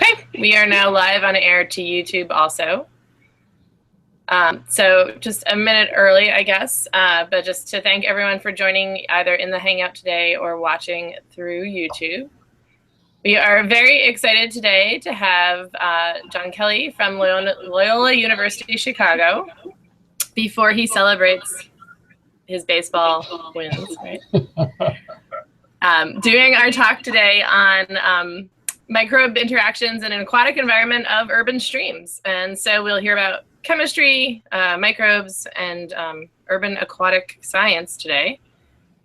Okay, we are now live on air to YouTube also. So just a minute early, I guess, but just to thank everyone for joining either in the Hangout today or watching through YouTube. We are very excited today to have John Kelly from Loyola University Chicago before he celebrates his baseball wins, right? Doing our talk today on microbe interactions in an aquatic environment of urban streams. And so we'll hear about chemistry, microbes, and urban aquatic science today.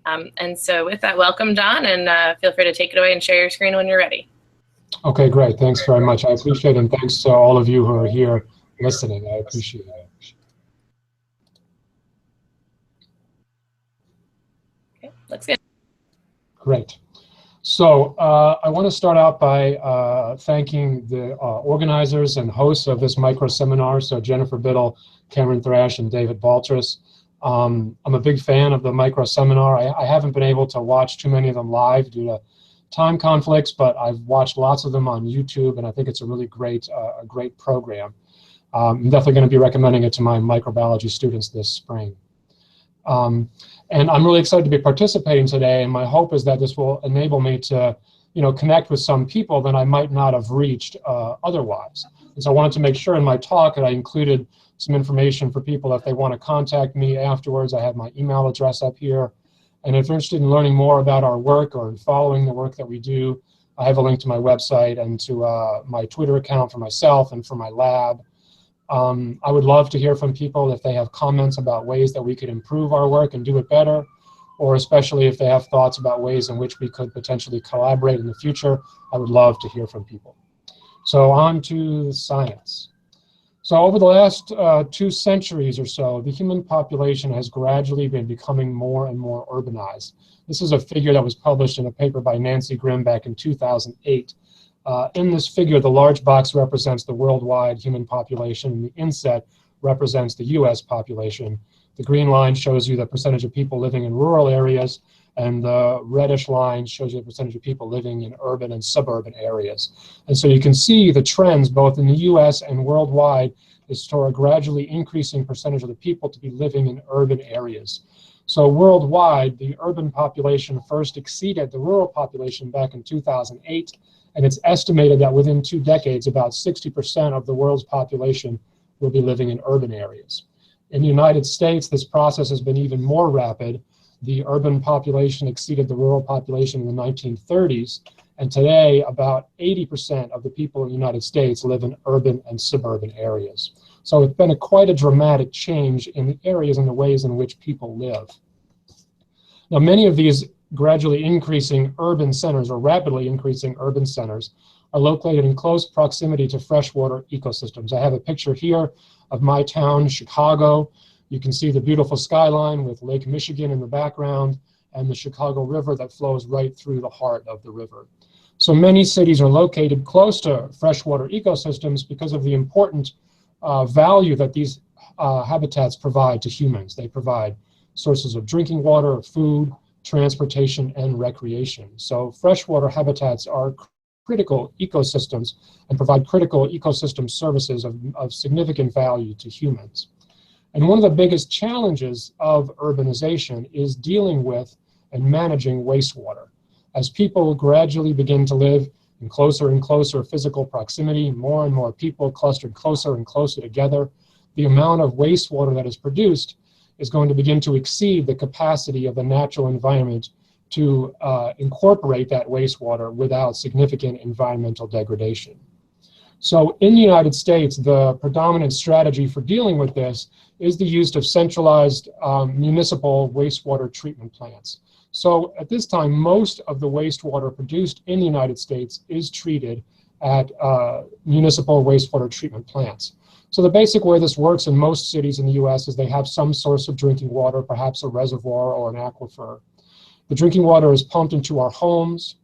And so with that, welcome, John, and feel free to take it away and share your screen when you're ready. Okay, great. Thanks very much. I appreciate it, and thanks to all of you who are here listening. I appreciate it. Okay, looks good. Great. So I want to start out by thanking the organizers and hosts of this micro seminar, so Jennifer Biddle, Cameron Thrash, and David Baltras. I'm a big fan of the micro seminar. I haven't been able to watch too many of them live due to time conflicts, but I've watched lots of them on YouTube, and I think it's a really great program. I'm definitely going to be recommending it to my microbiology students this spring. And I'm really excited to be participating today, and my hope is that this will enable me to, connect with some people that I might not have reached otherwise. And so I wanted to make sure in my talk that I included some information for people if they want to contact me afterwards. I have my email address up here. And if you're interested in learning more about our work or in following the work that we do, I have a link to my website and to my Twitter account for myself and for my lab. I would love to hear from people if they have comments about ways that we could improve our work and do it better, or especially if they have thoughts about ways in which we could potentially collaborate in the future. I would love to hear from people. So on to the science. So over the last 2 centuries or so, the human population has gradually been becoming more and more urbanized. This is a figure that was published in a paper by Nancy Grimm back in 2008. In this figure, the large box represents the worldwide human population, and the inset represents the US population. The green line shows you the percentage of people living in rural areas, and the reddish line shows you the percentage of people living in urban and suburban areas. And so you can see the trends both in the US and worldwide is toward a gradually increasing percentage of the people to be living in urban areas. So worldwide, the urban population first exceeded the rural population back in 2008. And it's estimated that within 2 decades, about 60% of the world's population will be living in urban areas. In the United States, this process has been even more rapid. The urban population exceeded the rural population in the 1930s. And today, about 80% of the people in the United States live in urban and suburban areas. So it's been quite a dramatic change in the areas and the ways in which people live. Now, many of these gradually increasing urban centers, or rapidly increasing urban centers, are located in close proximity to freshwater ecosystems. I have a picture here of my town, Chicago. You can see the beautiful skyline with Lake Michigan in the background and the Chicago River that flows right through the heart of the river. So many cities are located close to freshwater ecosystems because of the important value that these habitats provide to humans. They provide sources of drinking water, food, transportation, and recreation. So freshwater habitats are critical ecosystems and provide critical ecosystem services of significant value to humans. And one of the biggest challenges of urbanization is dealing with and managing wastewater. As people gradually begin to live in closer and closer physical proximity, more and more people clustered closer and closer together, the amount of wastewater that is produced is going to begin to exceed the capacity of the natural environment to incorporate that wastewater without significant environmental degradation. So in the United States, the predominant strategy for dealing with this is the use of centralized municipal wastewater treatment plants. So at this time, most of the wastewater produced in the United States is treated at municipal wastewater treatment plants. So the basic way this works in most cities in the US is they have some source of drinking water, perhaps a reservoir or an aquifer. The drinking water is pumped into our homes,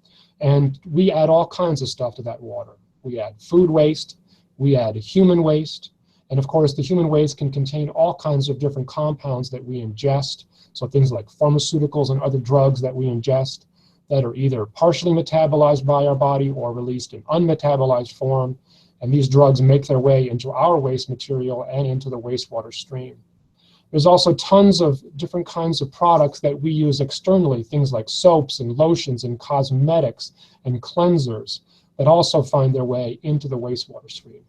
and we add all kinds of stuff to that water. We add food waste, we add human waste, and of course the human waste can contain all kinds of different compounds that we ingest, so things like pharmaceuticals and other drugs that we ingest. that are either partially metabolized by our body or released in unmetabolized form. And these drugs make their way into our waste material and into the wastewater stream. There's also tons of different kinds of products that we use externally, things like soaps and lotions and cosmetics and cleansers that also find their way into the wastewater stream.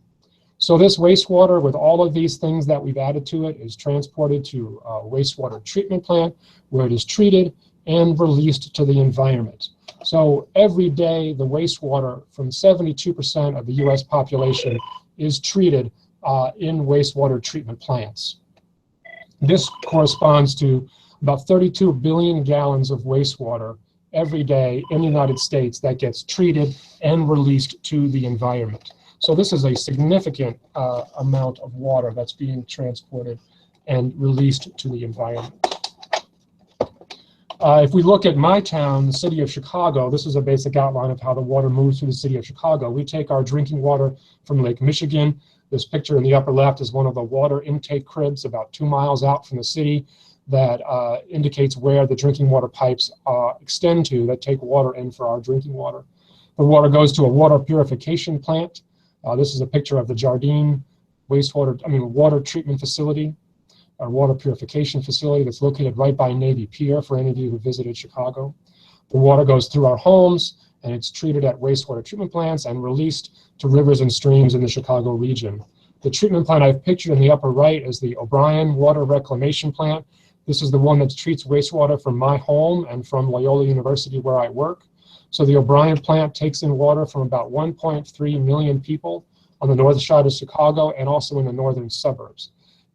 So this wastewater, with all of these things that we've added to it, is transported to a wastewater treatment plant where it is treated and released to the environment. So every day, the wastewater from 72% of the US population is treated in wastewater treatment plants. This corresponds to about 32 billion gallons of wastewater every day in the United States that gets treated and released to the environment. So this is a significant amount of water that's being transported and released to the environment. If we look at my town, the city of Chicago, this is a basic outline of how the water moves through the city of Chicago. We take our drinking water from Lake Michigan. This picture in the upper left is one of the water intake cribs about 2 miles out from the city that indicates where the drinking water pipes extend to that take water in for our drinking water. The water goes to a water purification plant. This is a picture of the Jardine water treatment facility, our water purification facility that's located right by Navy Pier for any of you who visited Chicago. The water goes through our homes and it's treated at wastewater treatment plants and released to rivers and streams in the Chicago region. The treatment plant I've pictured in the upper right is the O'Brien Water Reclamation Plant. This is the one that treats wastewater from my home and from Loyola University where I work. So the O'Brien plant takes in water from about 1.3 million people on the north side of Chicago and also in the northern suburbs.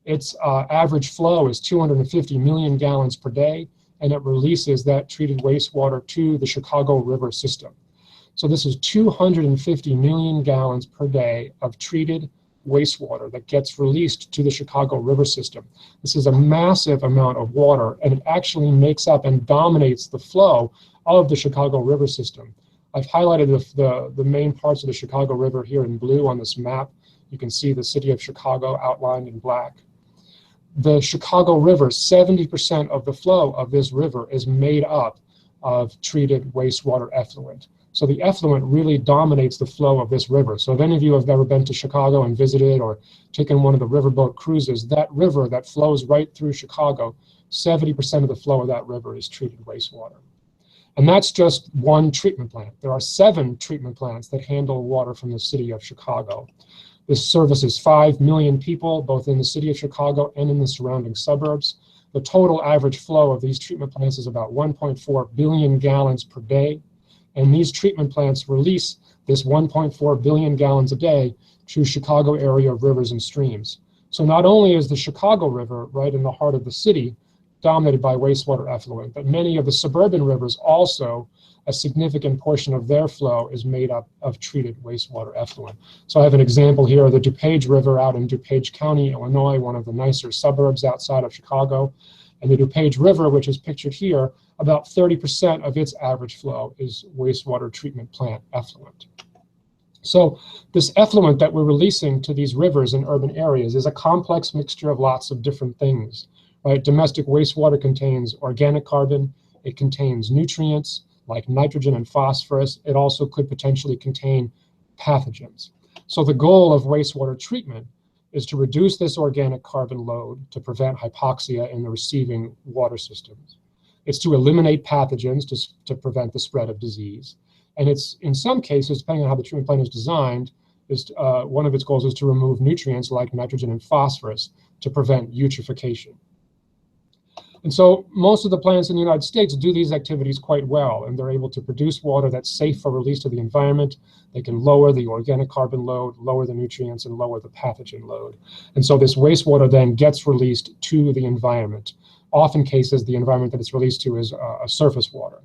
Its average flow is 250 million gallons per day, and it releases that treated wastewater to the Chicago River system. So this is 250 million gallons per day of treated wastewater that gets released to the Chicago River system. This is a massive amount of water, and it actually makes up and dominates the flow of the Chicago River system. I've highlighted the main parts of the Chicago River here in blue on this map. You can see the city of Chicago outlined in black. The Chicago River, 70% of the flow of this river is made up of treated wastewater effluent. So the effluent really dominates the flow of this river. So if any of you have ever been to Chicago and visited or taken one of the riverboat cruises, that river that flows right through Chicago, 70% of the flow of that river is treated wastewater. And that's just one treatment plant. There are 7 treatment plants that handle water from the city of Chicago. This services 5 million people, both in the city of Chicago and in the surrounding suburbs. The total average flow of these treatment plants is about 1.4 billion gallons per day. And these treatment plants release this 1.4 billion gallons a day to Chicago area rivers and streams. So not only is the Chicago River right in the heart of the city dominated by wastewater effluent, but many of the suburban rivers also, a significant portion of their flow is made up of treated wastewater effluent. So I have an example here of the DuPage River out in DuPage County, Illinois, one of the nicer suburbs outside of Chicago. And the DuPage River, which is pictured here, about 30% of its average flow is wastewater treatment plant effluent. So this effluent that we're releasing to these rivers in urban areas is a complex mixture of lots of different things. Right? Domestic wastewater contains organic carbon, it contains nutrients like nitrogen and phosphorus. It also could potentially contain pathogens. So the goal of wastewater treatment is to reduce this organic carbon load to prevent hypoxia in the receiving water systems. It's to eliminate pathogens to prevent the spread of disease. And it's, in some cases, depending on how the treatment plant is designed, one of its goals is to remove nutrients like nitrogen and phosphorus to prevent eutrophication. And so most of the plants in the United States do these activities quite well, and they're able to produce water that's safe for release to the environment. They can lower the organic carbon load, lower the nutrients, and lower the pathogen load. And so this wastewater then gets released to the environment. Often cases, the environment that it's released to is a surface water.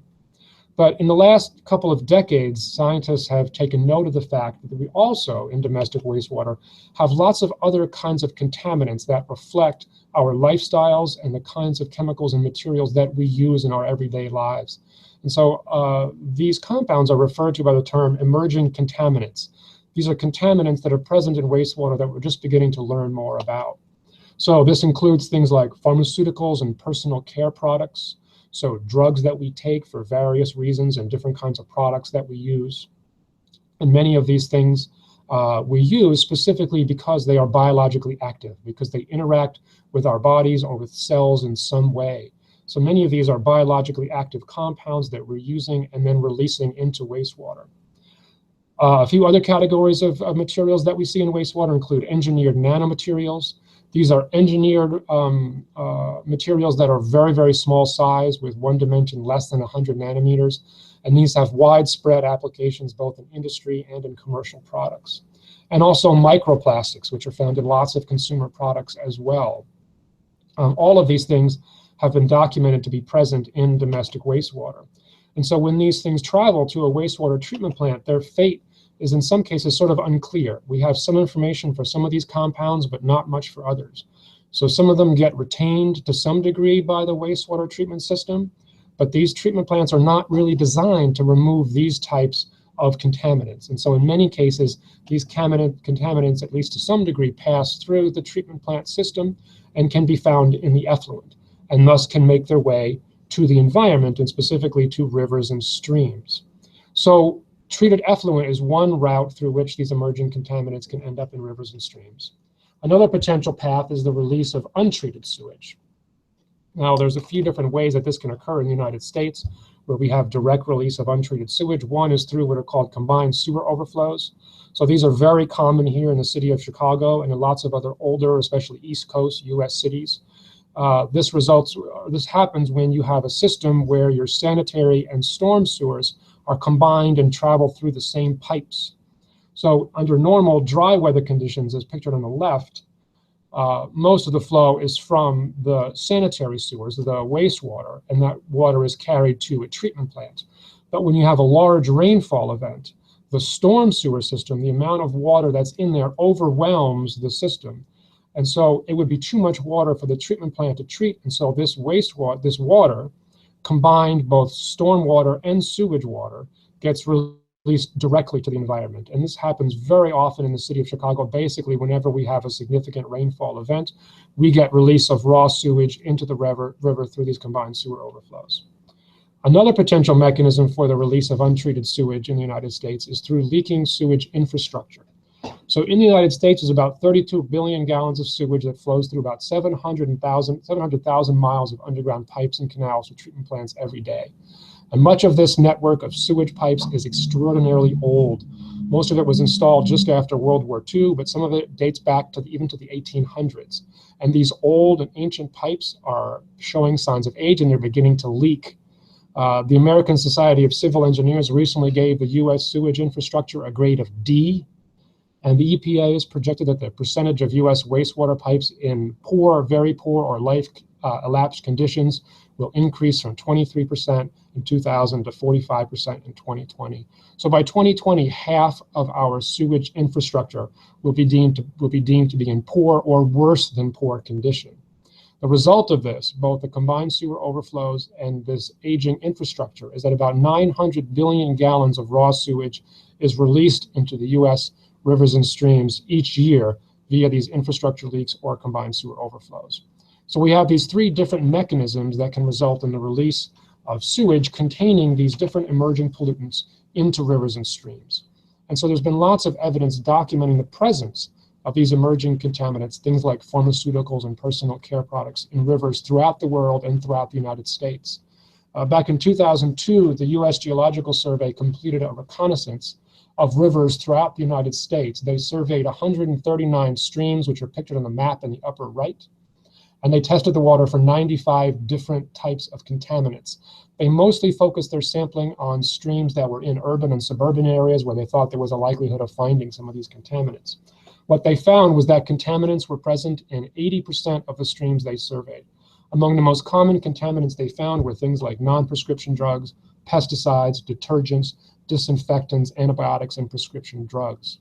But in the last couple of decades, scientists have taken note of the fact that we also, in domestic wastewater, have lots of other kinds of contaminants that reflect our lifestyles and the kinds of chemicals and materials that we use in our everyday lives. And so these compounds are referred to by the term emerging contaminants. These are contaminants that are present in wastewater that we're just beginning to learn more about. So this includes things like pharmaceuticals and personal care products, so drugs that we take for various reasons and different kinds of products that we use. And many of these things we use specifically because they are biologically active, because they interact with our bodies or with cells in some way. So many of these are biologically active compounds that we're using and then releasing into wastewater. A few other categories of materials that we see in wastewater include engineered nanomaterials. These are engineered materials that are very, very small size with one dimension less than 100 nanometers. And these have widespread applications both in industry and in commercial products. And also microplastics, which are found in lots of consumer products as well. All of these things have been documented to be present in domestic wastewater. And so when these things travel to a wastewater treatment plant, their fate is in some cases sort of unclear. We have some information for some of these compounds, but not much for others. So some of them get retained to some degree by the wastewater treatment system, but these treatment plants are not really designed to remove these types of contaminants. And so in many cases, these contaminants, at least to some degree, pass through the treatment plant system and can be found in the effluent, and thus can make their way to the environment, and specifically to rivers and streams. So treated effluent is one route through which these emerging contaminants can end up in rivers and streams. Another potential path is the release of untreated sewage. Now, there's a few different ways that this can occur in the United States, where we have direct release of untreated sewage. One is through what are called combined sewer overflows. So these are very common here in the city of Chicago and in lots of other older, especially East Coast US cities. This happens when you have a system where your sanitary and storm sewers are combined and travel through the same pipes. So under normal dry weather conditions, as pictured on the left, most of the flow is from the sanitary sewers, the wastewater, and that water is carried to a treatment plant. But when you have a large rainfall event, the storm sewer system, the amount of water that's in there overwhelms the system. And so it would be too much water for the treatment plant to treat. And so this water, combined both storm water and sewage water, gets released directly to the environment. And this happens very often in the city of Chicago. Basically, whenever we have a significant rainfall event, we get release of raw sewage into the river through these combined sewer overflows. Another potential mechanism for the release of untreated sewage in the United States is through leaking sewage infrastructure. So in the United States, there's about 32 billion gallons of sewage that flows through about 700,000 miles of underground pipes and canals for treatment plants every day. And much of this network of sewage pipes is extraordinarily old. Most of it was installed just after World War II, but some of it dates back to even to the 1800s. And these old and ancient pipes are showing signs of age, and they're beginning to leak. The American Society of Civil Engineers recently gave the US sewage infrastructure a grade of D. And the EPA has projected that the percentage of US wastewater pipes in poor, very poor, or life-elapsed conditions will increase from 23% in 2000 to 45% in 2020. So by 2020, half of our sewage infrastructure will be deemed to be in poor or worse than poor condition. The result of this, both the combined sewer overflows and this aging infrastructure, is that about 900 billion gallons of raw sewage is released into the US rivers and streams each year via these infrastructure leaks or combined sewer overflows. So we have these three different mechanisms that can result in the release of sewage containing these different emerging pollutants into rivers and streams. And so there's been lots of evidence documenting the presence of these emerging contaminants, things like pharmaceuticals and personal care products, in rivers throughout the world and throughout the United States. Back in 2002, the US Geological Survey completed a reconnaissance of rivers throughout the United States. They surveyed 139 streams, which are pictured on the map in the upper right, and they tested the water for 95 different types of contaminants. They mostly focused their sampling on streams that were in urban and suburban areas where they thought there was a likelihood of finding some of these contaminants. What they found was that contaminants were present in 80% of the streams they surveyed. Among the most common contaminants they found were things like non-prescription drugs, pesticides, detergents, disinfectants, antibiotics, and prescription drugs.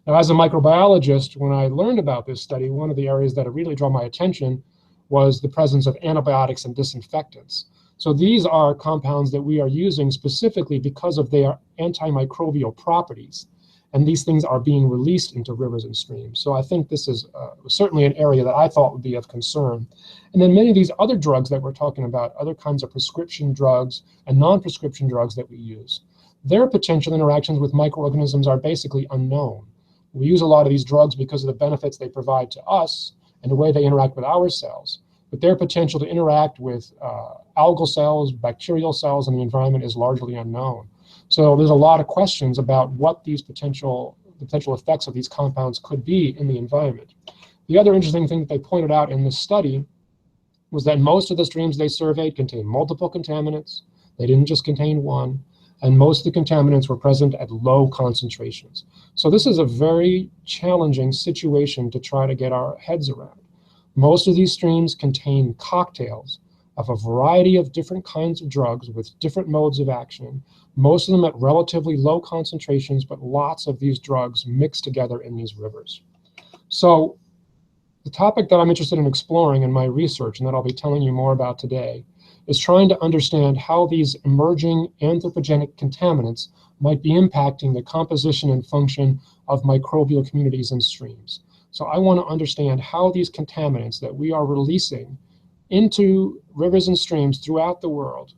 Now, as a microbiologist, when I learned about this study, one of the areas that really drew my attention was the presence of antibiotics and disinfectants. So these are compounds that we are using specifically because of their antimicrobial properties. and these things are being released into rivers and streams. So I think this is certainly an area that I thought would be of concern. And then many of these other drugs that we're talking about, other kinds of prescription drugs and non-prescription drugs that we use, their potential interactions with microorganisms are basically unknown. We use a lot of these drugs because of the benefits they provide to us and the way they interact with our cells. But their potential to interact with algal cells, bacterial cells in the environment is largely unknown. So there's a lot of questions about what these potential effects of these compounds could be in the environment. The other interesting thing that they pointed out in this study was that most of the streams they surveyed contained multiple contaminants. They didn't just contain one. And most of the contaminants were present at low concentrations. So this is a very challenging situation to try to get our heads around. Most of these streams contain cocktails of a variety of different kinds of drugs with different modes of action, most of them at relatively low concentrations, but lots of these drugs mixed together in these rivers. So the topic that I'm interested in exploring in my research, and that I'll be telling you more about today, is trying to understand how these emerging anthropogenic contaminants might be impacting the composition and function of microbial communities and streams. So I want to understand how these contaminants that we are releasing into rivers and streams throughout the world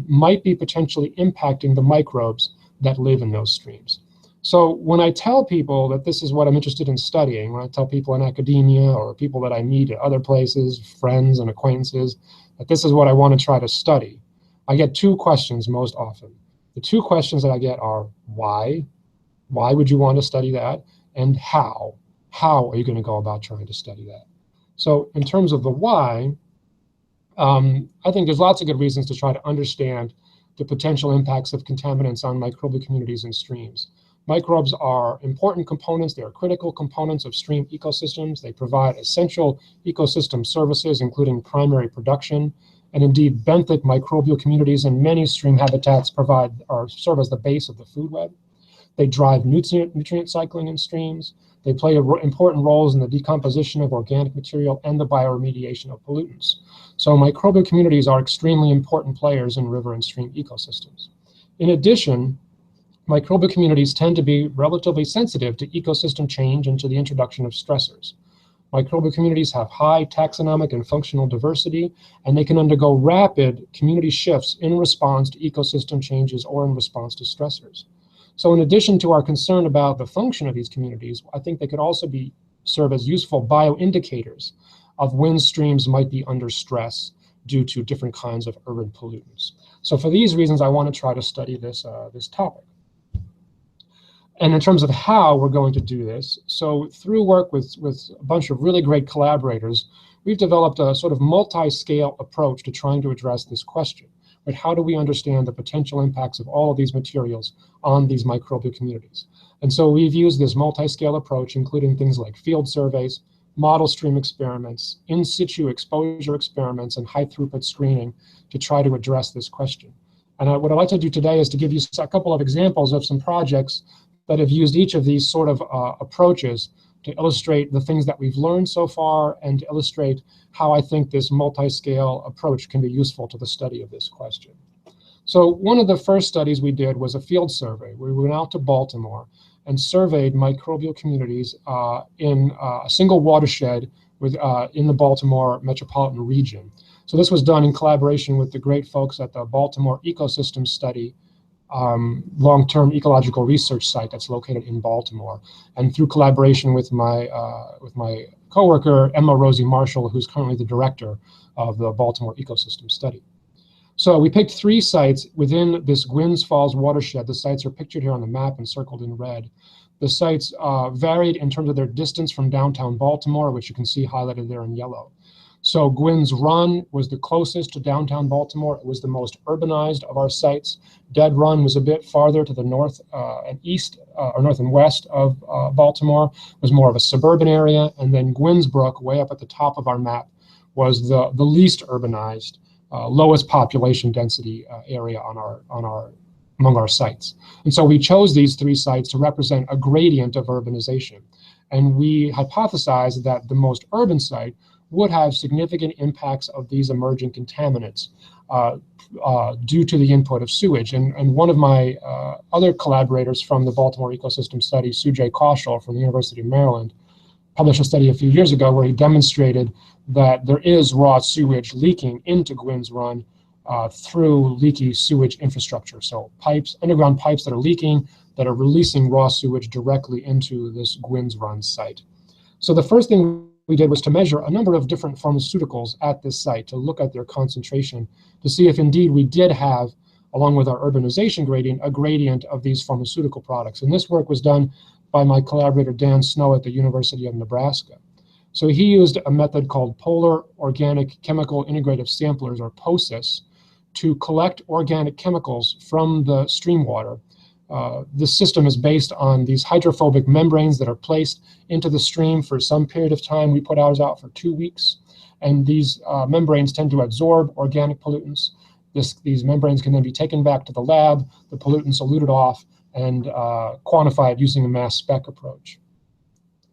might be potentially impacting the microbes that live in those streams. So when I tell people that this is what I'm interested in studying, when I tell people in academia or people that I meet at other places, friends and acquaintances, that this is what I want to try to study, I get two questions most often. The two questions that I get are why? Why would you want to study that? And how? How are you going to go about trying to study that? So in terms of the why, I think there's lots of good reasons to try to understand the potential impacts of contaminants on microbial communities and streams. Microbes are important components. They are critical components of stream ecosystems. They provide essential ecosystem services, including primary production. And indeed, benthic microbial communities in many stream habitats provide or serve as the base of the food web. They drive nutrient cycling in streams. They play important roles in the decomposition of organic material and the bioremediation of pollutants. So microbial communities are extremely important players in river and stream ecosystems. In addition, microbial communities tend to be relatively sensitive to ecosystem change and to the introduction of stressors. Microbial communities have high taxonomic and functional diversity, and they can undergo rapid community shifts in response to ecosystem changes or in response to stressors. So in addition to our concern about the function of these communities, I think they could also serve as useful bioindicators of when streams might be under stress due to different kinds of urban pollutants. So for these reasons, I want to try to study this topic. And in terms of how we're going to do this, so through work with a bunch of really great collaborators, we've developed a sort of multi-scale approach to trying to address this question. But how do we understand the potential impacts of all of these materials on these microbial communities? And so we've used this multi-scale approach, including things like field surveys, model stream experiments, in situ exposure experiments, and high-throughput screening to try to address this question. And what I'd like to do today is to give you a couple of examples of some projects that have used each of these sort of approaches to illustrate the things that we've learned so far and to illustrate how I think this multi-scale approach can be useful to the study of this question. So one of the first studies we did was a field survey. We went out to Baltimore and surveyed microbial communities in a single watershed in the Baltimore metropolitan region. So this was done in collaboration with the great folks at the Baltimore Ecosystem Study long-term ecological research site that's located in Baltimore, and through collaboration with my coworker Emma Rosie Marshall, who's currently the director of the Baltimore Ecosystem Study. So we picked 3 sites within this Gwynns Falls watershed. The sites are pictured here on the map and circled in red. The sites varied in terms of their distance from downtown Baltimore, which you can see highlighted there in yellow. So Gwynns Run was the closest to downtown Baltimore. It was the most urbanized of our sites. Dead Run was a bit farther to the north and east, or north and west of Baltimore, was more of a suburban area. And then Gwynns Brook, way up at the top of our map, was the least urbanized, lowest population density area among our sites. And so we chose these 3 sites to represent a gradient of urbanization. And we hypothesized that the most urban site would have significant impacts of these emerging contaminants due to the input of sewage. And one of my other collaborators from the Baltimore Ecosystem Study, Sujay Kaushal from the University of Maryland, published a study a few years ago where he demonstrated that there is raw sewage leaking into Gwyn's Run through leaky sewage infrastructure. So pipes, underground pipes that are leaking, that are releasing raw sewage directly into this Gwyn's Run site. So the first thing we did was to measure a number of different pharmaceuticals at this site to look at their concentration to see if indeed we did have, along with our urbanization gradient, a gradient of these pharmaceutical products. And this work was done by my collaborator Dan Snow at the University of Nebraska. So he used a method called Polar Organic Chemical Integrative Samplers, or POCIS, to collect organic chemicals from the stream water. This system is based on these hydrophobic membranes that are placed into the stream for some period of time. We put ours out for 2 weeks, and these membranes tend to absorb organic pollutants. These membranes can then be taken back to the lab, the pollutants eluted off, and quantified using a mass spec approach.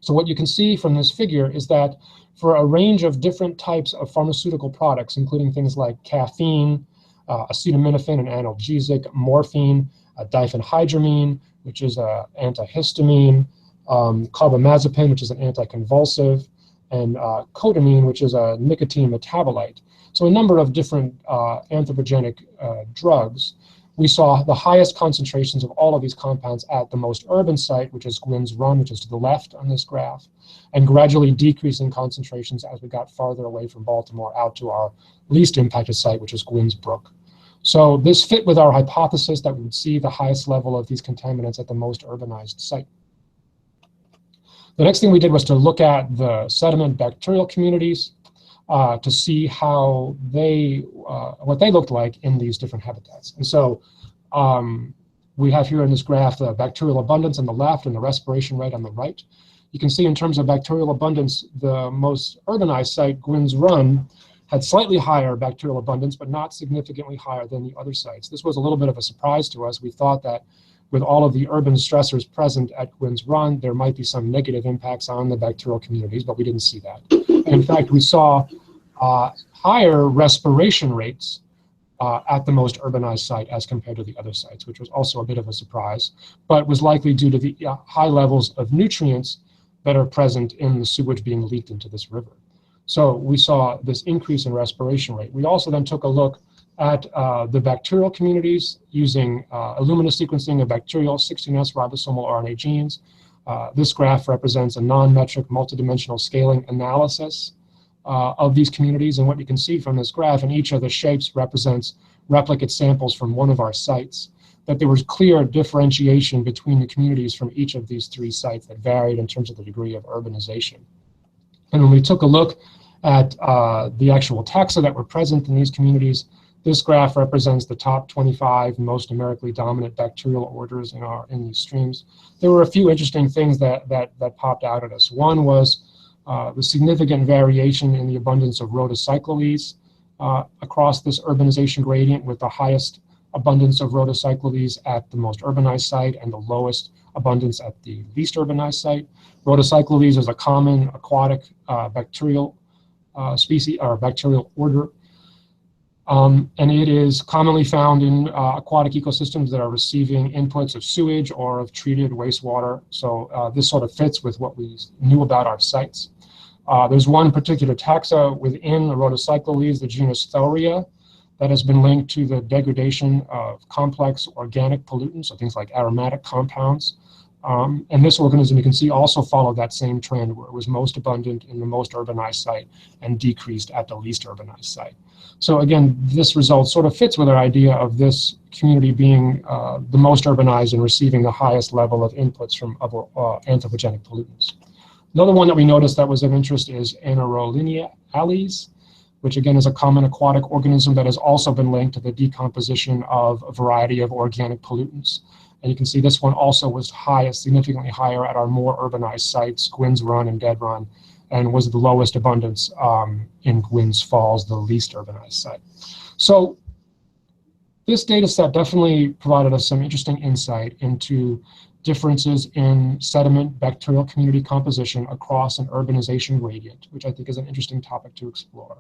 So what you can see from this figure is that for a range of different types of pharmaceutical products, including things like caffeine, acetaminophen, an analgesic, morphine, diphenhydramine, which is an antihistamine, carbamazepine, which is an anticonvulsive, and cotinine, which is a nicotine metabolite. So a number of different anthropogenic drugs. We saw the highest concentrations of all of these compounds at the most urban site, which is Gwyn's Run, which is to the left on this graph, and gradually decreasing concentrations as we got farther away from Baltimore out to our least impacted site, which is Gwyn's Brook. So this fit with our hypothesis that we would see the highest level of these contaminants at the most urbanized site. The next thing we did was to look at the sediment bacterial communities to see how they, what they looked like in these different habitats. And so we have here in this graph the bacterial abundance on the left and the respiration rate on the right. You can see in terms of bacterial abundance, the most urbanized site, Gwyn's Run, had slightly higher bacterial abundance, but not significantly higher than the other sites. This was a little bit of a surprise to us. We thought that with all of the urban stressors present at Gwyn's Run, there might be some negative impacts on the bacterial communities, but we didn't see that. And in fact, we saw higher respiration rates at the most urbanized site as compared to the other sites, which was also a bit of a surprise, but was likely due to the high levels of nutrients that are present in the sewage being leaked into this river. So we saw this increase in respiration rate. We also then took a look at the bacterial communities using Illumina sequencing of bacterial 16S ribosomal RNA genes. This graph represents a non-metric multidimensional scaling analysis of these communities. And what you can see from this graph, and each of the shapes represents replicate samples from one of our sites, that there was clear differentiation between the communities from each of these 3 sites that varied in terms of the degree of urbanization. And when we took a look at the actual taxa that were present in these communities, this graph represents the top 25 most numerically dominant bacterial orders in these streams. There were a few interesting things that popped out at us. One was the significant variation in the abundance of rhodocyclales across this urbanization gradient, with the highest abundance of rhodocyclales at the most urbanized site and the lowest abundance at the least urbanized site. Rhodocyclales is a common aquatic bacterial species or bacterial order, and it is commonly found in aquatic ecosystems that are receiving inputs of sewage or of treated wastewater. So this sort of fits with what we knew about our sites. There's one particular taxa within the rhodocyclales, the genus Thoria, that has been linked to the degradation of complex organic pollutants, so things like aromatic compounds. And this organism, you can see, also followed that same trend, where it was most abundant in the most urbanized site and decreased at the least urbanized site. So again, this result sort of fits with our idea of this community being the most urbanized and receiving the highest level of inputs from other anthropogenic pollutants. Another one that we noticed that was of interest is Anaerolineales, which again is a common aquatic organism that has also been linked to the decomposition of a variety of organic pollutants. And you can see this one also was significantly higher at our more urbanized sites, Gwyn's Run and Dead Run, and was the lowest abundance in Gwyn's Falls, the least urbanized site. So this data set definitely provided us some interesting insight into differences in sediment bacterial community composition across an urbanization gradient, which I think is an interesting topic to explore.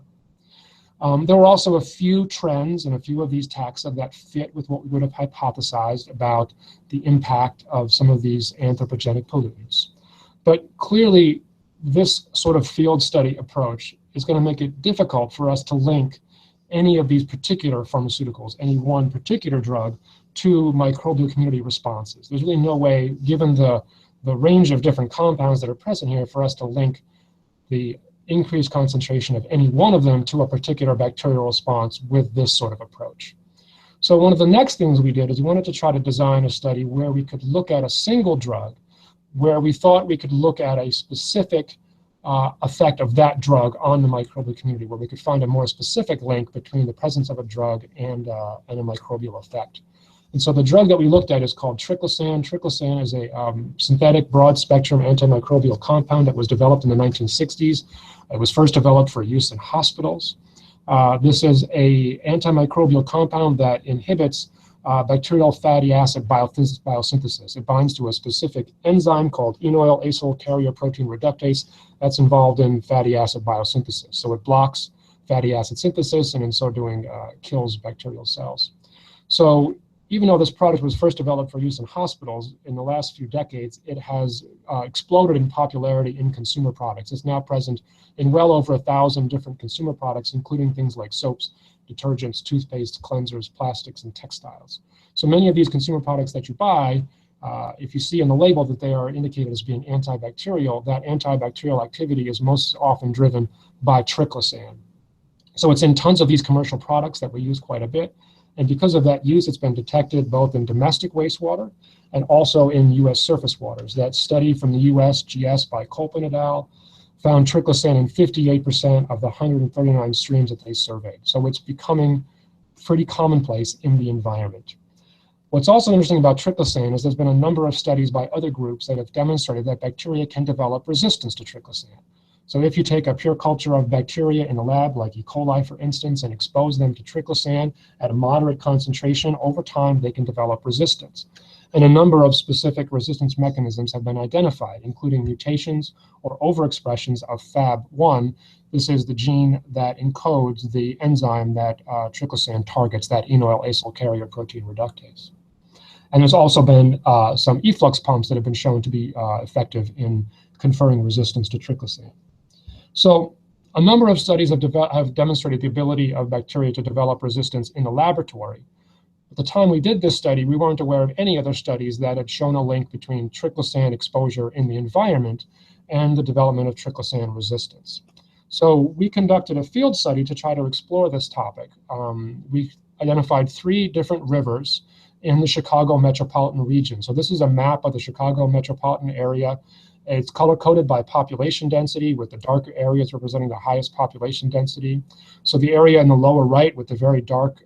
There were also a few trends in a few of these taxa that fit with what we would have hypothesized about the impact of some of these anthropogenic pollutants. But clearly, this sort of field study approach is going to make it difficult for us to link any of these particular pharmaceuticals, any one particular drug, to microbial community responses. There's really no way, given the range of different compounds that are present here, for us to link the increased concentration of any one of them to a particular bacterial response with this sort of approach. So one of the next things we did is we wanted to try to design a study where we could look at a single drug, where we thought we could look at a specific effect of that drug on the microbial community, where we could find a more specific link between the presence of a drug and a microbial effect. And so the drug that we looked at is called Triclosan. Triclosan is a synthetic broad-spectrum antimicrobial compound that was developed in the 1960s. It was first developed for use in hospitals. This is an antimicrobial compound that inhibits bacterial fatty acid biosynthesis. It binds to a specific enzyme called enoyl acyl carrier protein reductase that's involved in fatty acid biosynthesis. So it blocks fatty acid synthesis, and in so doing kills bacterial cells. So even though this product was first developed for use in hospitals, in the last few decades, it has exploded in popularity in consumer products. It's now present in well over 1,000 different consumer products, including things like soaps, detergents, toothpaste, cleansers, plastics, and textiles. So many of these consumer products that you buy, if you see on the label that they are indicated as being antibacterial, that antibacterial activity is most often driven by triclosan. So it's in tons of these commercial products that we use quite a bit. And because of that use, it's been detected both in domestic wastewater and also in U.S. surface waters. That study from the USGS by Kolpin et al. Found triclosan in 58% of the 139 streams that they surveyed. So it's becoming pretty commonplace in the environment. What's also interesting about triclosan is there's been a number of studies by other groups that have demonstrated that bacteria can develop resistance to triclosan. So if you take a pure culture of bacteria in a lab, like E. coli, for instance, and expose them to triclosan at a moderate concentration, over time they can develop resistance. And a number of specific resistance mechanisms have been identified, including mutations or overexpressions of FAB1. This is the gene that encodes the enzyme that triclosan targets, that enoyl acyl carrier protein reductase. And there's also been some efflux pumps that have been shown to be effective in conferring resistance to triclosan. So a number of studies have demonstrated the ability of bacteria to develop resistance in the laboratory. At the time we did this study, we weren't aware of any other studies that had shown a link between triclosan exposure in the environment and the development of triclosan resistance. So we conducted a field study to try to explore this topic. We identified 3 different rivers in the Chicago metropolitan region. So this is a map of the Chicago metropolitan area. It's color-coded by population density, with the darker areas representing the highest population density. So the area in the lower right with the very dark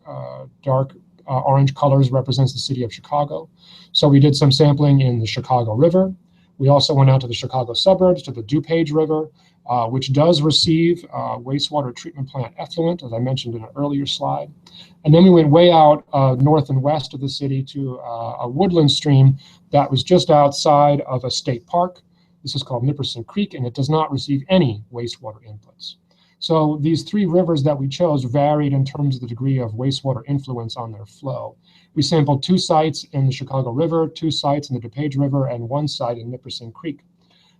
orange colors represents the city of Chicago. So we did some sampling in the Chicago River. We also went out to the Chicago suburbs, to the DuPage River, which does receive wastewater treatment plant effluent, as I mentioned in an earlier slide. And then we went way out north and west of the city to a woodland stream that was just outside of a state park. This is called Nipperson Creek, and it does not receive any wastewater inputs. So these 3 rivers that we chose varied in terms of the degree of wastewater influence on their flow. We sampled 2 sites in the Chicago River, 2 sites in the DuPage River, and 1 site in Nipperson Creek.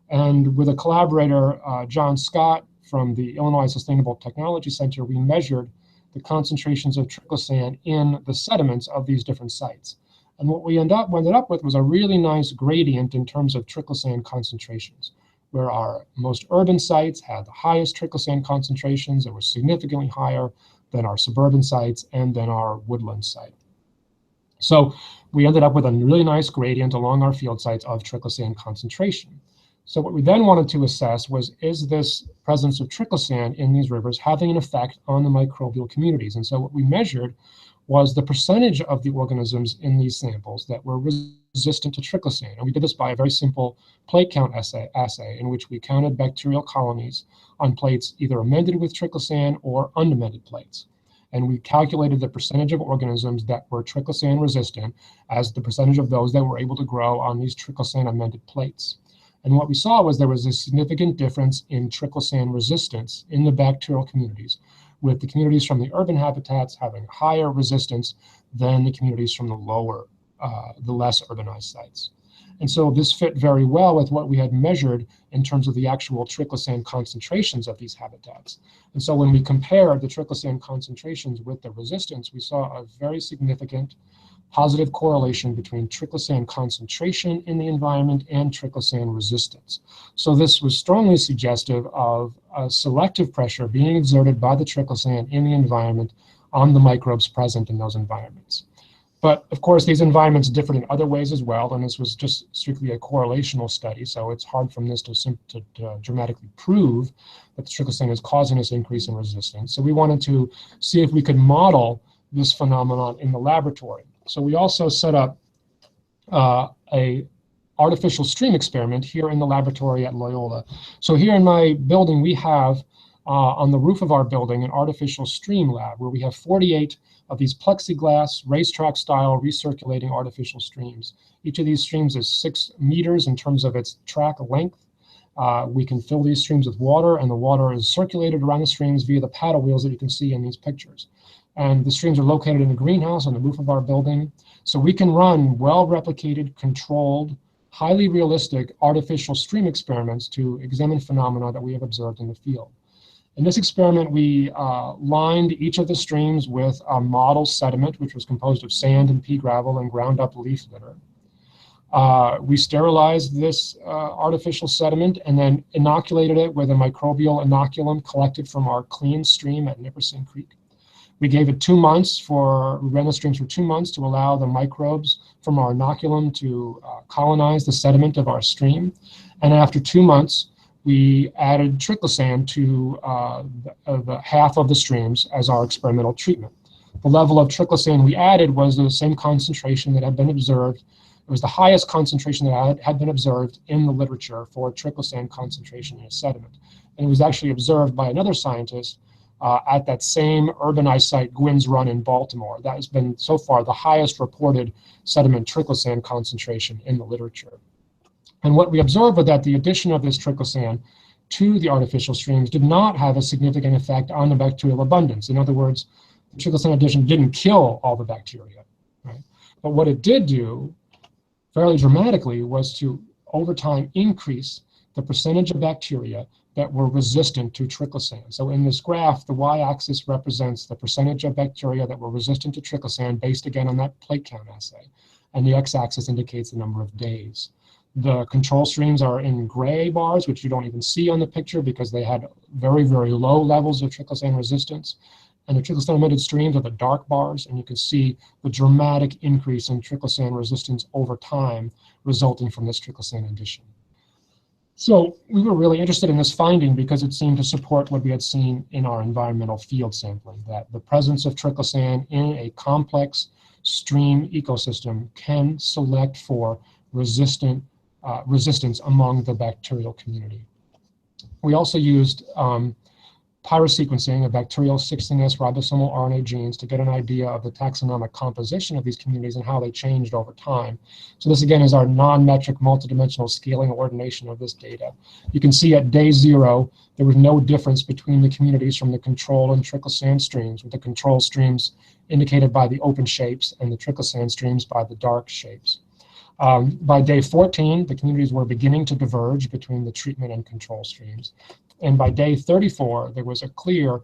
And with a collaborator, John Scott, from the Illinois Sustainable Technology Center, we measured the concentrations of triclosan in the sediments of these different sites. And what we ended up with was a really nice gradient in terms of triclosan concentrations, where our most urban sites had the highest triclosan concentrations that were significantly higher than our suburban sites and than our woodland site. So we ended up with a really nice gradient along our field sites of triclosan concentration. So what we then wanted to assess was, is this presence of triclosan in these rivers having an effect on the microbial communities? And so what we measured was the percentage of the organisms in these samples that were resistant to triclosan. And we did this by a very simple plate count assay in which we counted bacterial colonies on plates either amended with triclosan or unamended plates. And we calculated the percentage of organisms that were triclosan resistant as the percentage of those that were able to grow on these triclosan amended plates. And what we saw was there was a significant difference in triclosan resistance in the bacterial communities, with the communities from the urban habitats having higher resistance than the communities from the less urbanized sites. And so this fit very well with what we had measured in terms of the actual triclosan concentrations of these habitats. And so when we compared the triclosan concentrations with the resistance, we saw a very significant positive correlation between triclosan concentration in the environment and triclosan resistance. So this was strongly suggestive of a selective pressure being exerted by the triclosan in the environment on the microbes present in those environments. But of course, these environments differed in other ways as well, and this was just strictly a correlational study, so it's hard from this to dramatically prove that the triclosan is causing this increase in resistance. So we wanted to see if we could model this phenomenon in the laboratory. So we also set up a artificial stream experiment here in the laboratory at Loyola. So here in my building, we have on the roof of our building an artificial stream lab where we have 48 of these plexiglass, racetrack style, recirculating artificial streams. Each of these streams is 6 meters in terms of its track length. We can fill these streams with water, and the water is circulated around the streams via the paddle wheels that you can see in these pictures. And the streams are located in a greenhouse on the roof of our building. So we can run well-replicated, controlled, highly realistic artificial stream experiments to examine phenomena that we have observed in the field. In this experiment, we lined each of the streams with a model sediment, which was composed of sand and pea gravel and ground up leaf litter. We sterilized this artificial sediment and then inoculated it with a microbial inoculum collected from our clean stream at Nipperson Creek. We gave it 2 months we ran the streams for 2 months to allow the microbes from our inoculum to colonize the sediment of our stream. And after 2 months, we added triclosan to the half of the streams as our experimental treatment. The level of triclosan we added was the same concentration that had been observed. It was the highest concentration that had been observed in the literature for triclosan concentration in a sediment. And it was actually observed by another scientist at that same urbanized site, Gwynn's Run in Baltimore. That has been so far the highest reported sediment triclosan concentration in the literature. And what we observed was that the addition of this triclosan to the artificial streams did not have a significant effect on the bacterial abundance. In other words, the triclosan addition didn't kill all the bacteria, right? But what it did do fairly dramatically was to, over time, increase the percentage of bacteria that were resistant to triclosan. So in this graph, the y-axis represents the percentage of bacteria that were resistant to triclosan based again on that plate count assay. And the x-axis indicates the number of days. The control streams are in gray bars, which you don't even see on the picture because they had very, very low levels of triclosan resistance. And the triclosan emitted streams are the dark bars, and you can see the dramatic increase in triclosan resistance over time resulting from this triclosan addition. So we were really interested in this finding because it seemed to support what we had seen in our environmental field sampling, that the presence of triclosan in a complex stream ecosystem can select for resistance among the bacterial community. We also used pyrosequencing of bacterial 16S ribosomal RNA genes to get an idea of the taxonomic composition of these communities and how they changed over time. So this again is our non-metric multidimensional scaling ordination of this data. You can see at day 0, there was no difference between the communities from the control and triclosan streams, with the control streams indicated by the open shapes and the triclosan streams by the dark shapes. By day 14, the communities were beginning to diverge between the treatment and control streams. And by day 34, there was a clear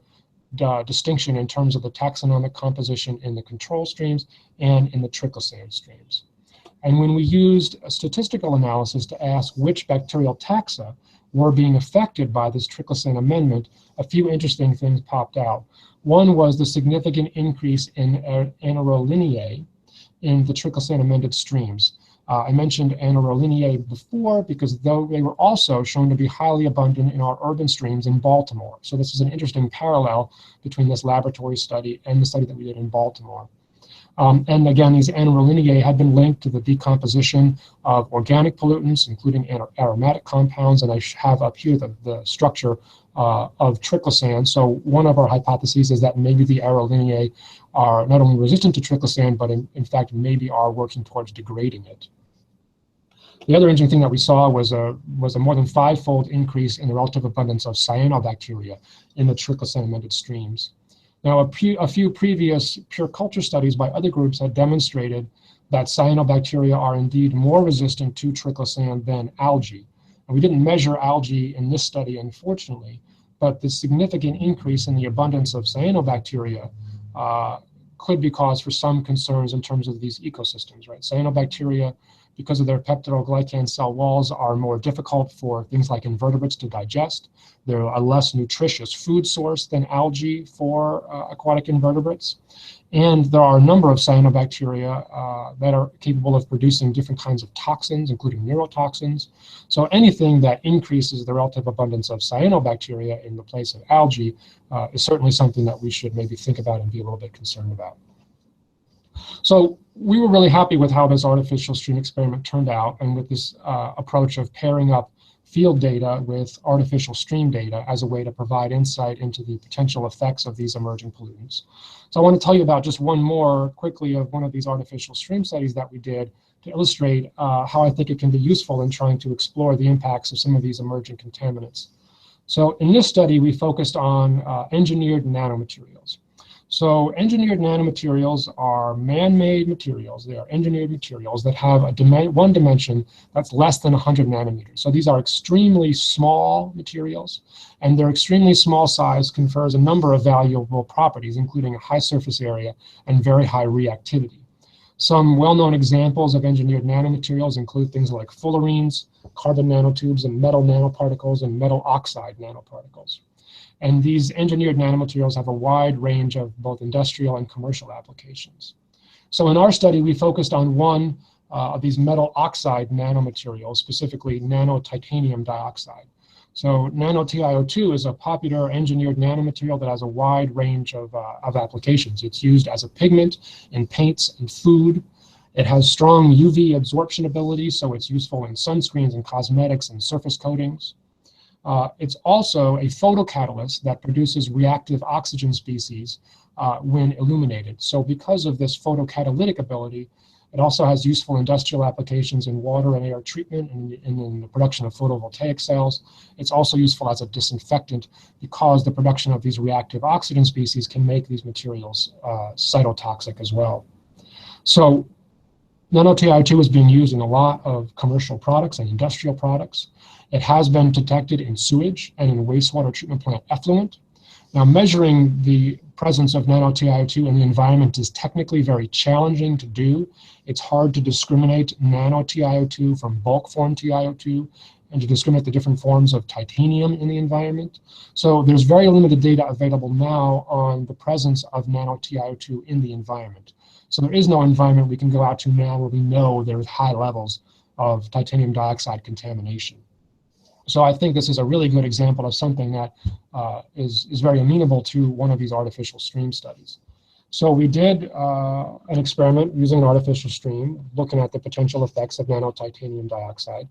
distinction in terms of the taxonomic composition in the control streams and in the triclosan streams. And when we used a statistical analysis to ask which bacterial taxa were being affected by this triclosan amendment, a few interesting things popped out. One was the significant increase in Anerolineae in the triclosan amended streams. I mentioned Anerolineae before because though they were also shown to be highly abundant in our urban streams in Baltimore. So this is an interesting parallel between this laboratory study and the study that we did in Baltimore. And again, these anaerolineae have been linked to the decomposition of organic pollutants, including aromatic compounds. And I have up here the structure of triclosan. So one of our hypotheses is that maybe the aerolineae are not only resistant to triclosan, but in fact maybe are working towards degrading it. The other interesting thing that we saw was a more than 5-fold increase in the relative abundance of cyanobacteria in the triclosan-amended streams. Now, a few previous pure culture studies by other groups had demonstrated that cyanobacteria are indeed more resistant to triclosan than algae. And we didn't measure algae in this study, unfortunately, but the significant increase in the abundance of cyanobacteria could be cause for some concerns in terms of these ecosystems, right? Cyanobacteria, because of their peptidoglycan cell walls, are more difficult for things like invertebrates to digest. They're a less nutritious food source than algae for aquatic invertebrates. And there are a number of cyanobacteria that are capable of producing different kinds of toxins, including neurotoxins. So anything that increases the relative abundance of cyanobacteria in the place of algae is certainly something that we should maybe think about and be a little bit concerned about. So we were really happy with how this artificial stream experiment turned out, and with this approach of pairing up field data with artificial stream data as a way to provide insight into the potential effects of these emerging pollutants. So I want to tell you about just one more quickly of one of these artificial stream studies that we did to illustrate how I think it can be useful in trying to explore the impacts of some of these emerging contaminants. So in this study, we focused on engineered nanomaterials. So engineered nanomaterials are man-made materials. They are engineered materials that have one dimension that's less than 100 nanometers. So these are extremely small materials, and their extremely small size confers a number of valuable properties, including a high surface area and very high reactivity. Some well-known examples of engineered nanomaterials include things like fullerenes, carbon nanotubes, and metal nanoparticles and metal oxide nanoparticles. And these engineered nanomaterials have a wide range of both industrial and commercial applications. So in our study, we focused on one of these metal oxide nanomaterials, specifically nanotitanium dioxide. So nanoTIO₂ is a popular engineered nanomaterial that has a wide range of applications. It's used as a pigment in paints and food. It has strong UV absorption ability, so it's useful in sunscreens and cosmetics and surface coatings. It's also a photocatalyst that produces reactive oxygen species when illuminated. So because of this photocatalytic ability, it also has useful industrial applications in water and air treatment and in the production of photovoltaic cells. It's also useful as a disinfectant because the production of these reactive oxygen species can make these materials cytotoxic as well. So nanoTIO₂ is being used in a lot of commercial products and industrial products. It has been detected in sewage and in wastewater treatment plant effluent. Now, measuring the presence of nanoTIO₂ in the environment is technically very challenging to do. It's hard to discriminate nanoTIO₂ from bulk form TiO₂ and to discriminate the different forms of titanium in the environment. So there's very limited data available now on the presence of nanoTIO₂ in the environment. So there is no environment we can go out to now where we know there's high levels of titanium dioxide contamination. So I think this is a really good example of something that is very amenable to one of these artificial stream studies. So we did an experiment using an artificial stream, looking at the potential effects of nanotitanium dioxide.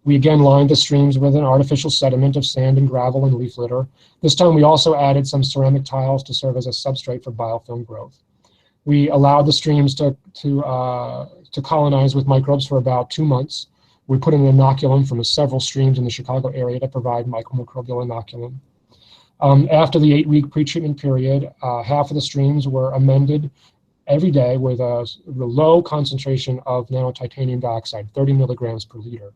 We again lined the streams with an artificial sediment of sand and gravel and leaf litter. This time we also added some ceramic tiles to serve as a substrate for biofilm growth. We allowed the streams to colonize with microbes for about 2 months. We put in an inoculum from several streams in the Chicago area to provide microbial inoculum. After the 8-week pretreatment period, half of the streams were amended every day with a low concentration of nanotitanium dioxide, 30 milligrams per liter.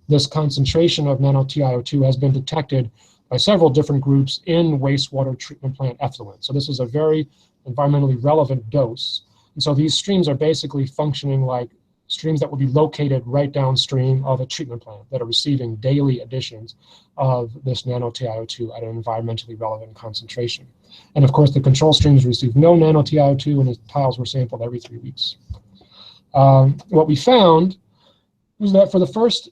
This concentration of nanoTIO₂ has been detected by several different groups in wastewater treatment plant effluent. So this is a very environmentally relevant dose. And so these streams are basically functioning like streams that will be located right downstream of a treatment plant that are receiving daily additions of this nanoTIO₂ at an environmentally relevant concentration. And of course, the control streams received no nanoTIO₂, and the tiles were sampled every 3 weeks. What we found was that for the first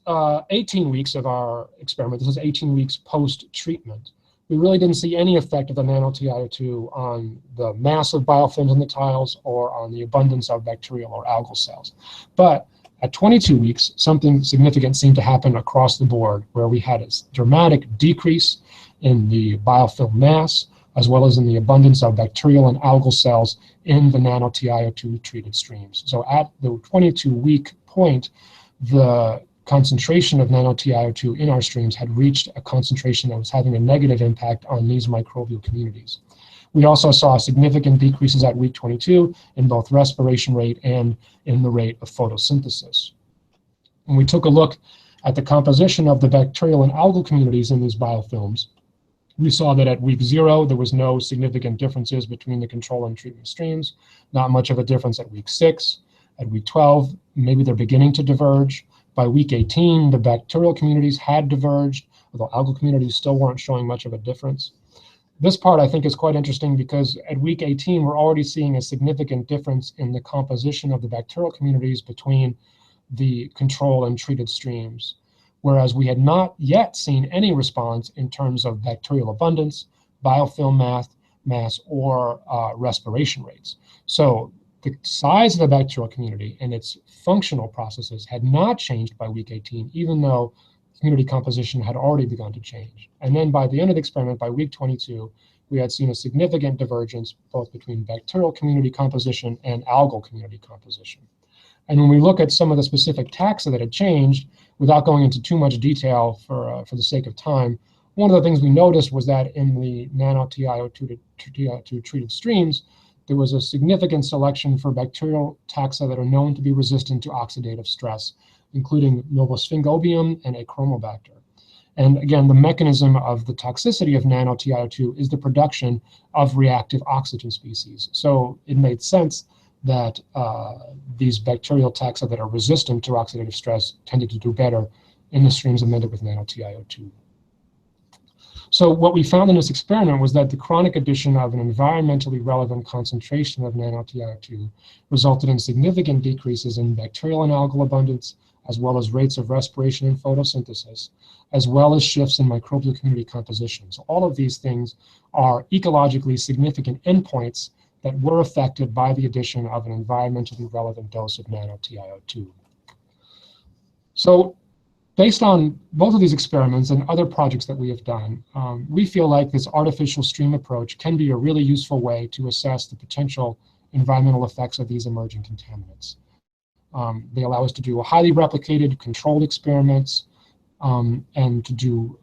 18 weeks of our experiment, this is 18 weeks post-treatment, we really didn't see any effect of the nanoTIO₂ on the mass of biofilms in the tiles or on the abundance of bacterial or algal cells. But at 22 weeks, something significant seemed to happen across the board, where we had a dramatic decrease in the biofilm mass, as well as in the abundance of bacterial and algal cells in the nanoTIO₂ treated streams. So at the 22-week point, the concentration of nanoTIO₂ in our streams had reached a concentration that was having a negative impact on these microbial communities. We also saw significant decreases at week 22 in both respiration rate and in the rate of photosynthesis. When we took a look at the composition of the bacterial and algal communities in these biofilms, we saw that at week 0, there was no significant differences between the control and treatment streams, not much of a difference at week 6. At week 12, maybe they're beginning to diverge. By week 18, the bacterial communities had diverged, although algal communities still weren't showing much of a difference. This part I think is quite interesting because at week 18, we're already seeing a significant difference in the composition of the bacterial communities between the control and treated streams, whereas we had not yet seen any response in terms of bacterial abundance, biofilm mass, or respiration rates. So the size of the bacterial community and its functional processes had not changed by week 18, even though community composition had already begun to change. And then by the end of the experiment, by week 22, we had seen a significant divergence both between bacterial community composition and algal community composition. And when we look at some of the specific taxa that had changed, without going into too much detail for the sake of time, one of the things we noticed was that in the nanoTIO₂ treated streams, there was a significant selection for bacterial taxa that are known to be resistant to oxidative stress, including Novosphingobia and Achromobacter. And again, the mechanism of the toxicity of nanoTIO₂ is the production of reactive oxygen species. So it made sense that these bacterial taxa that are resistant to oxidative stress tended to do better in the streams amended with nanoTIO₂. So what we found in this experiment was that the chronic addition of an environmentally relevant concentration of nanoTIO₂ resulted in significant decreases in bacterial and algal abundance, as well as rates of respiration and photosynthesis, as well as shifts in microbial community composition. So all of these things are ecologically significant endpoints that were affected by the addition of an environmentally relevant dose of nanoTIO₂. So based on both of these experiments and other projects that we have done, we feel like this artificial stream approach can be a really useful way to assess the potential environmental effects of these emerging contaminants. They allow us to do highly replicated controlled experiments and to do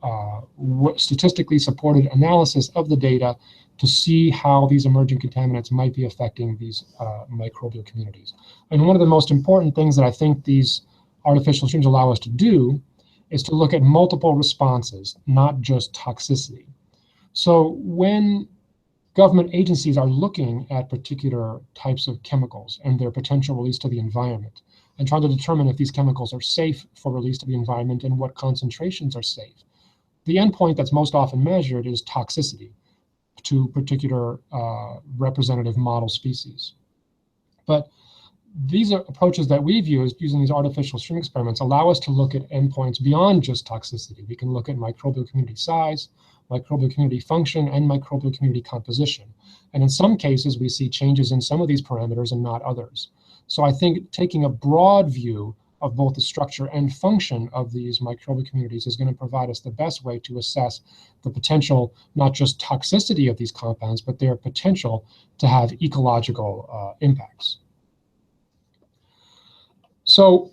statistically supported analysis of the data to see how these emerging contaminants might be affecting these microbial communities. And one of the most important things that I think these artificial streams allow us to do is to look at multiple responses, not just toxicity. So when government agencies are looking at particular types of chemicals and their potential release to the environment and trying to determine if these chemicals are safe for release to the environment and what concentrations are safe, the endpoint that's most often measured is toxicity to particular representative model species. But these are approaches that we've used using these artificial stream experiments allow us to look at endpoints beyond just toxicity. We can look at microbial community size, microbial community function, and microbial community composition. And in some cases, we see changes in some of these parameters and not others. So I think taking a broad view of both the structure and function of these microbial communities is going to provide us the best way to assess the potential, not just toxicity of these compounds, but their potential to have ecological impacts. So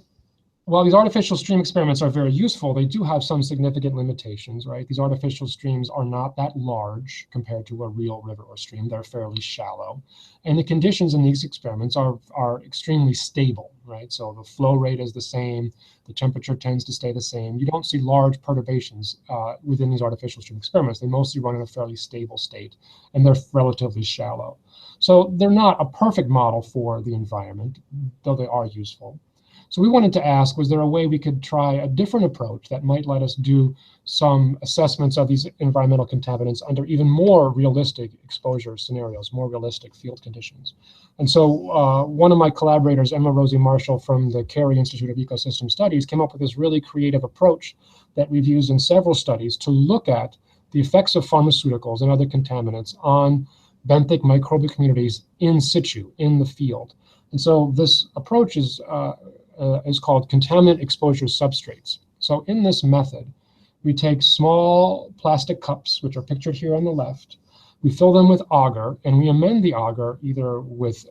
while these artificial stream experiments are very useful, they do have some significant limitations, right? These artificial streams are not that large compared to a real river or stream. They're fairly shallow. And the conditions in these experiments are extremely stable, right? So the flow rate is the same. The temperature tends to stay the same. You don't see large perturbations within these artificial stream experiments. They mostly run in a fairly stable state, and they're relatively shallow. So they're not a perfect model for the environment, though they are useful. So we wanted to ask, was there a way we could try a different approach that might let us do some assessments of these environmental contaminants under even more realistic exposure scenarios, more realistic field conditions? And so one of my collaborators, Emma Rosie Marshall from the Carey Institute of Ecosystem Studies, came up with this really creative approach that we've used in several studies to look at the effects of pharmaceuticals and other contaminants on benthic microbial communities in situ, in the field. And so this approach is called contaminant exposure substrates. So in this method, we take small plastic cups, which are pictured here on the left. We fill them with agar, and we amend the agar either with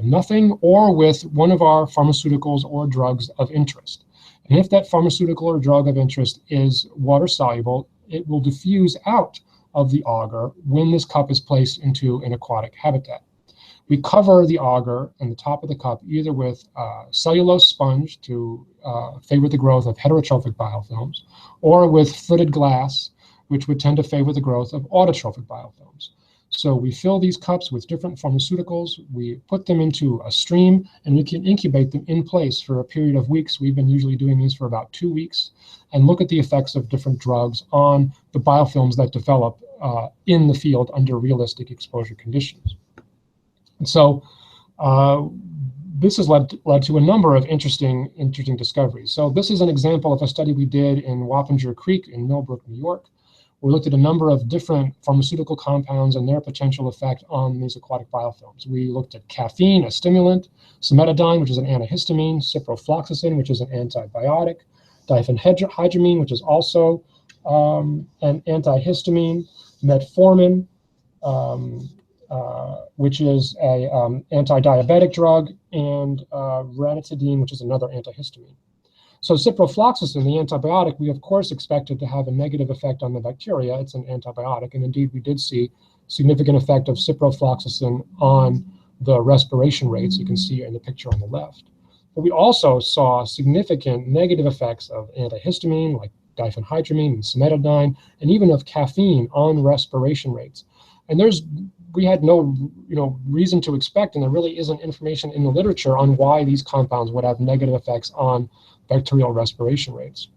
nothing or with one of our pharmaceuticals or drugs of interest. And if that pharmaceutical or drug of interest is water soluble, it will diffuse out of the agar when this cup is placed into an aquatic habitat. We cover the agar and the top of the cup either with cellulose sponge to favor the growth of heterotrophic biofilms, or with fluted glass, which would tend to favor the growth of autotrophic biofilms. So we fill these cups with different pharmaceuticals, we put them into a stream, and we can incubate them in place for a period of weeks. We've been usually doing these for about 2 weeks, and look at the effects of different drugs on the biofilms that develop in the field under realistic exposure conditions. And so this has led to a number of interesting discoveries. So this is an example of a study we did in Wappinger Creek in Millbrook, New York. We looked at a number of different pharmaceutical compounds and their potential effect on these aquatic biofilms. We looked at caffeine, a stimulant, cimetidine, which is an antihistamine, ciprofloxacin, which is an antibiotic, diphenhydramine, which is also an antihistamine, metformin, which is a anti-diabetic drug, and ranitidine, which is another antihistamine. So ciprofloxacin, the antibiotic, we of course expected to have a negative effect on the bacteria. It's an antibiotic, and indeed we did see significant effect of ciprofloxacin on the respiration rates you can see in the picture on the left. But we also saw significant negative effects of antihistamine like diphenhydramine and cimetidine, and even of caffeine on respiration rates. And we had no reason to expect, and there really isn't information in the literature on why these compounds would have negative effects on bacterial respiration rates.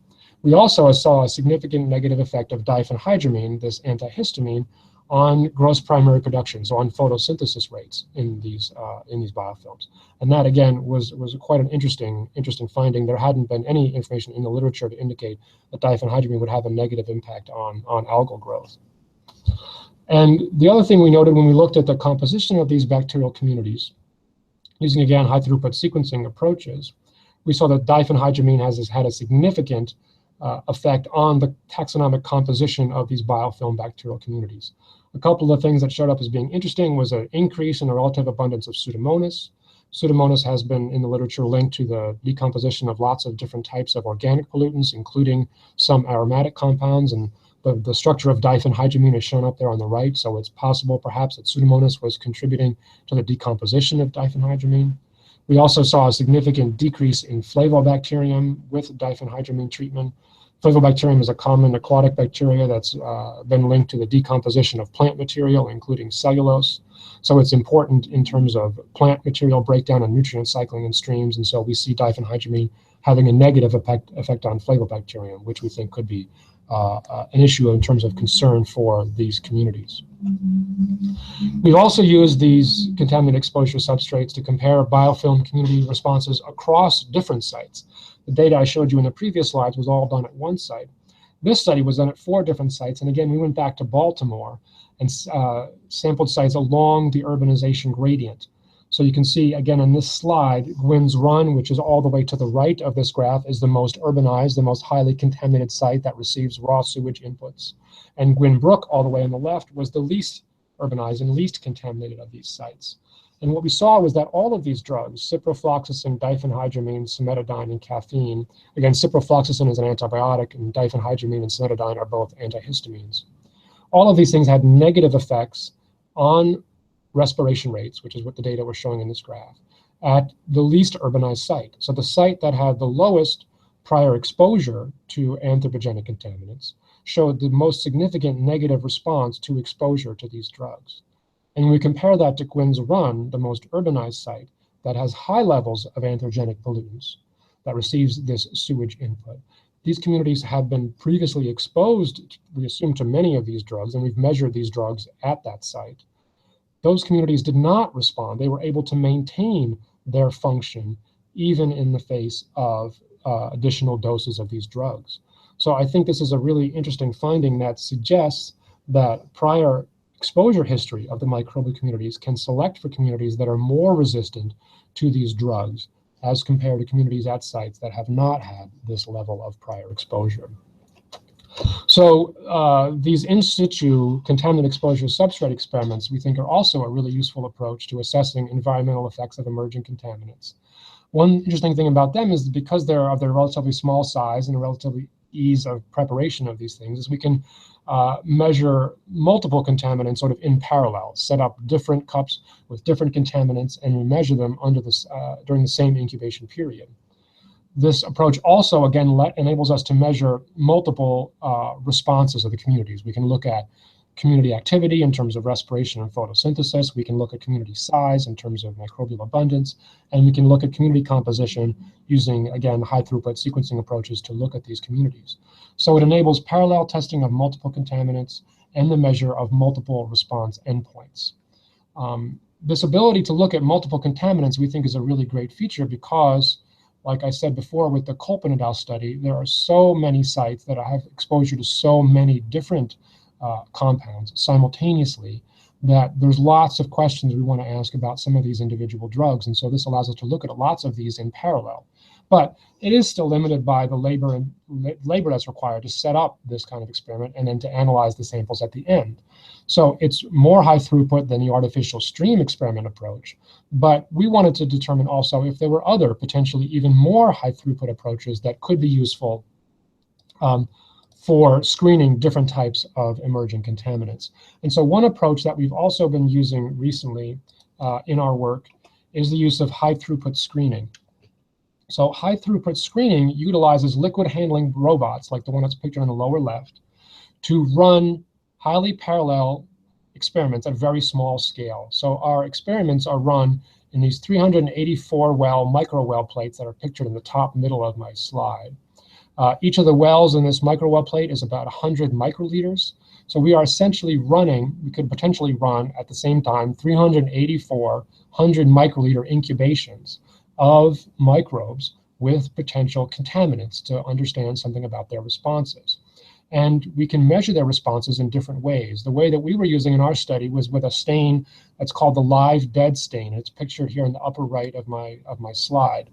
We also saw a significant negative effect of diphenhydramine, this antihistamine, on gross primary production, so on photosynthesis rates in these biofilms. And that again was quite an interesting finding. There hadn't been any information in the literature to indicate that diphenhydramine would have a negative impact on algal growth. And the other thing we noted when we looked at the composition of these bacterial communities, using again high throughput sequencing approaches, we saw that diphenhydramine has had a significant effect on the taxonomic composition of these biofilm bacterial communities. A couple of things that showed up as being interesting was an increase in the relative abundance of Pseudomonas. Pseudomonas has been in the literature linked to the decomposition of lots of different types of organic pollutants, including some aromatic compounds, and the structure of diphenhydramine is shown up there on the right, so it's possible perhaps that Pseudomonas was contributing to the decomposition of diphenhydramine. We also saw a significant decrease in Flavobacterium with diphenhydramine treatment. Flavobacterium is a common aquatic bacteria that's been linked to the decomposition of plant material, including cellulose. So it's important in terms of plant material breakdown and nutrient cycling in streams, and so we see diphenhydramine having a negative effect on Flavobacterium, which we think could be an issue in terms of concern for these communities. We've also used these contaminant exposure substrates to compare biofilm community responses across different sites. The data I showed you in the previous slides was all done at one site. This study was done at 4 different sites, and again, we went back to Baltimore and sampled sites along the urbanization gradient. So you can see, again, in this slide, Gwynn's Run, which is all the way to the right of this graph, is the most urbanized, the most highly contaminated site that receives raw sewage inputs. And Gwynn Brook, all the way on the left, was the least urbanized and least contaminated of these sites. And what we saw was that all of these drugs, ciprofloxacin, diphenhydramine, cimetidine, and caffeine, again, ciprofloxacin is an antibiotic, and diphenhydramine and cimetidine are both antihistamines. All of these things had negative effects on respiration rates, which is what the data we're showing in this graph, at the least urbanized site. So the site that had the lowest prior exposure to anthropogenic contaminants showed the most significant negative response to exposure to these drugs. And when we compare that to Gwynn's Run, the most urbanized site that has high levels of anthropogenic pollutants that receives this sewage input, these communities have been previously exposed, we assume, to many of these drugs, and we've measured these drugs at that site. Those communities did not respond. They were able to maintain their function even in the face of additional doses of these drugs. So I think this is a really interesting finding that suggests that prior exposure history of the microbial communities can select for communities that are more resistant to these drugs as compared to communities at sites that have not had this level of prior exposure. So these in situ contaminant exposure substrate experiments we think are also a really useful approach to assessing environmental effects of emerging contaminants. One interesting thing about them is because they're of their relatively small size and a relatively ease of preparation of these things is we can measure multiple contaminants sort of in parallel, set up different cups with different contaminants, and we measure them under this, during the same incubation period. This approach also, again, enables us to measure multiple responses of the communities. We can look at community activity in terms of respiration and photosynthesis. We can look at community size in terms of microbial abundance. And we can look at community composition using, again, high-throughput sequencing approaches to look at these communities. So it enables parallel testing of multiple contaminants and the measure of multiple response endpoints. This ability to look at multiple contaminants we think is a really great feature because, like I said before with the Kolpinadal study, there are so many sites that have exposure to so many different compounds simultaneously that there's lots of questions we want to ask about some of these individual drugs. And so this allows us to look at lots of these in parallel. But it is still limited by the labor that's required to set up this kind of experiment and then to analyze the samples at the end. So it's more high throughput than the artificial stream experiment approach. But we wanted to determine also if there were other potentially even more high throughput approaches that could be useful for screening different types of emerging contaminants. And so one approach that we've also been using recently in our work is the use of high throughput screening. So high throughput screening utilizes liquid handling robots like the one that's pictured on the lower left to run highly parallel experiments at a very small scale. So our experiments are run in these 384 well micro well plates that are pictured in the top middle of my slide. Each of the wells in this micro well plate is about 100 microliters. So we are essentially running, we could potentially run at the same time 384 100 microliter incubations of microbes with potential contaminants to understand something about their responses. And we can measure their responses in different ways. The way that we were using in our study was with a stain that's called the live dead stain. It's pictured here in the upper right of my slide.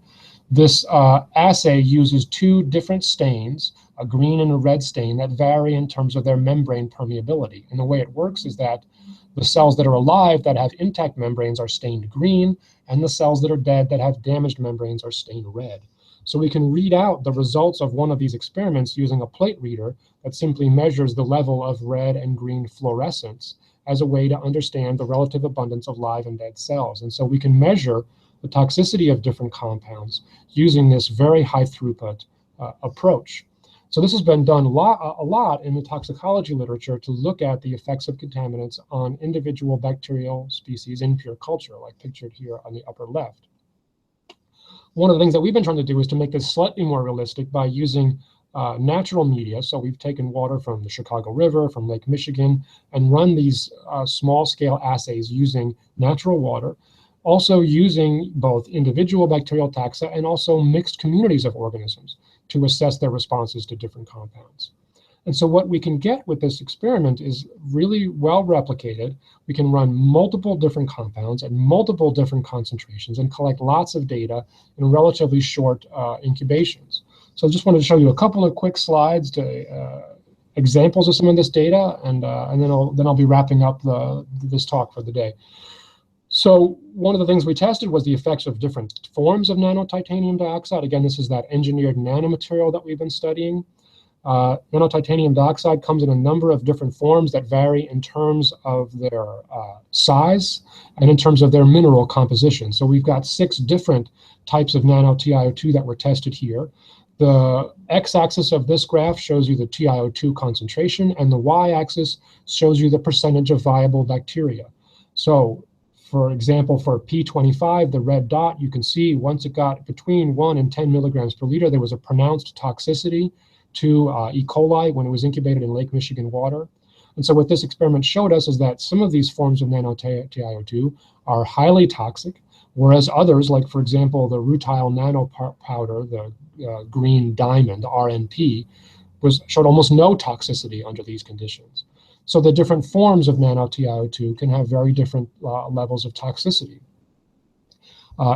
This assay uses two different stains, a green and a red stain, that vary in terms of their membrane permeability. And the way it works is that the cells that are alive that have intact membranes are stained green, and the cells that are dead that have damaged membranes are stained red. So we can read out the results of one of these experiments using a plate reader that simply measures the level of red and green fluorescence as a way to understand the relative abundance of live and dead cells. And so we can measure the toxicity of different compounds using this very high throughput approach. So this has been done a lot in the toxicology literature to look at the effects of contaminants on individual bacterial species in pure culture, like pictured here on the upper left. One of the things that we've been trying to do is to make this slightly more realistic by using natural media. So we've taken water from the Chicago River, from Lake Michigan, and run these small-scale assays using natural water, also using both individual bacterial taxa and also mixed communities of organisms to assess their responses to different compounds. And so what we can get with this experiment is really well replicated. We can run multiple different compounds at multiple different concentrations and collect lots of data in relatively short incubations. So I just wanted to show you a couple of quick slides to examples of some of this data, and then I'll be wrapping up this talk for the day. So one of the things we tested was the effects of different forms of nanotitanium dioxide. Again, this is that engineered nanomaterial that we've been studying. Nanotitanium dioxide comes in a number of different forms that vary in terms of their size and in terms of their mineral composition. So we've got 6 different types of nanoTIO₂ that were tested here. The x-axis of this graph shows you the TiO2 concentration, and the y-axis shows you the percentage of viable bacteria. So for example, for P25, the red dot, you can see once it got between 1 and 10 milligrams per liter, there was a pronounced toxicity to E. coli when it was incubated in Lake Michigan water. And so what this experiment showed us is that some of these forms of nanoTIO₂ are highly toxic, whereas others, like for example, the rutile nanopowder, the green diamond, RNP, showed almost no toxicity under these conditions. So the different forms of nanoTIO₂ can have very different levels of toxicity.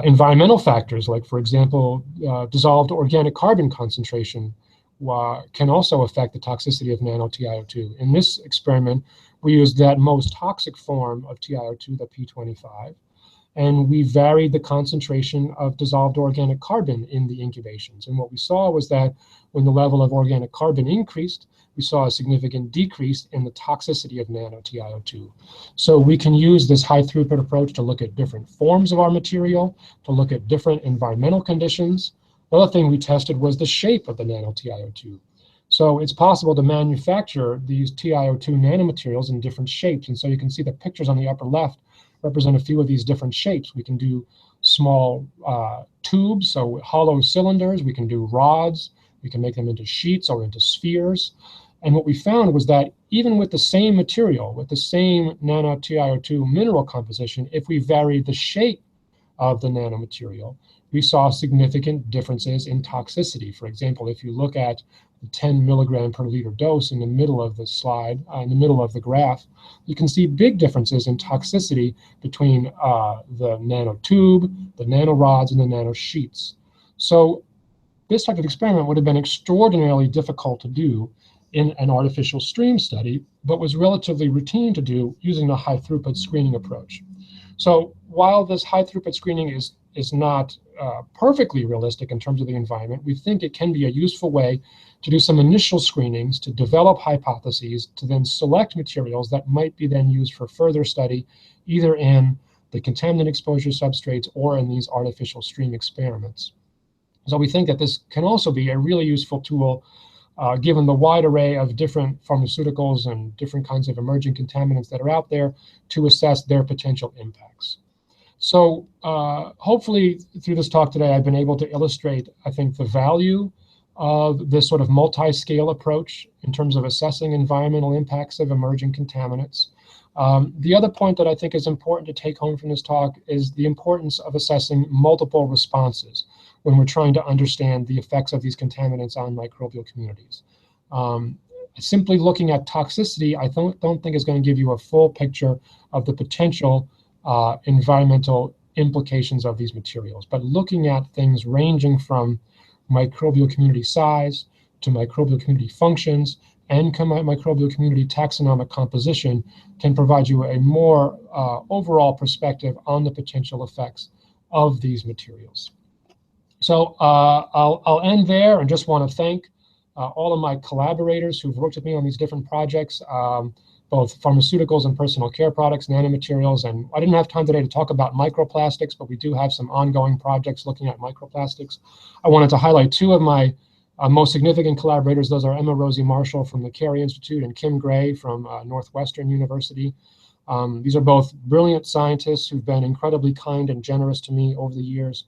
Environmental factors, like, for example, dissolved organic carbon concentration, can also affect the toxicity of nanoTIO₂. In this experiment, we used that most toxic form of TiO2, the P25, and we varied the concentration of dissolved organic carbon in the incubations. And what we saw was that when the level of organic carbon increased, we saw a significant decrease in the toxicity of nanoTIO₂. So we can use this high throughput approach to look at different forms of our material, to look at different environmental conditions. The other thing we tested was the shape of the nanoTIO₂. So it's possible to manufacture these TiO2 nanomaterials in different shapes. And so you can see the pictures on the upper left represent a few of these different shapes. We can do small tubes, so hollow cylinders. We can do rods. We can make them into sheets or into spheres. And what we found was that even with the same material, with the same nanoTIO₂ mineral composition, if we varied the shape of the nanomaterial, we saw significant differences in toxicity. For example, if you look at the 10 milligram per liter dose in the middle of the slide, in the middle of the graph, you can see big differences in toxicity between the nanotube, the nanorods, and the nanosheets. So this type of experiment would have been extraordinarily difficult to do in an artificial stream study, but was relatively routine to do using the high throughput screening approach. So while this high throughput screening is not perfectly realistic in terms of the environment, we think it can be a useful way to do some initial screenings, to develop hypotheses, to then select materials that might be then used for further study, either in the contaminant exposure substrates or in these artificial stream experiments. So we think that this can also be a really useful tool given the wide array of different pharmaceuticals and different kinds of emerging contaminants that are out there, to assess their potential impacts. So hopefully through this talk today, I've been able to illustrate, I think, the value of this sort of multi-scale approach in terms of assessing environmental impacts of emerging contaminants. The other point that I think is important to take home from this talk is the importance of assessing multiple responses when we're trying to understand the effects of these contaminants on microbial communities. Simply looking at toxicity, I don't think is going to give you a full picture of the potential environmental implications of these materials. But looking at things ranging from microbial community size to microbial community functions and microbial community taxonomic composition can provide you a more overall perspective on the potential effects of these materials. So I'll end there and just want to thank all of my collaborators who've worked with me on these different projects, both pharmaceuticals and personal care products, nanomaterials. And I didn't have time today to talk about microplastics, but we do have some ongoing projects looking at microplastics. I wanted to highlight two of my most significant collaborators. Those are Emma Rosie Marshall from the Carey Institute and Kim Gray from Northwestern University. These are both brilliant scientists who've been incredibly kind and generous to me over the years,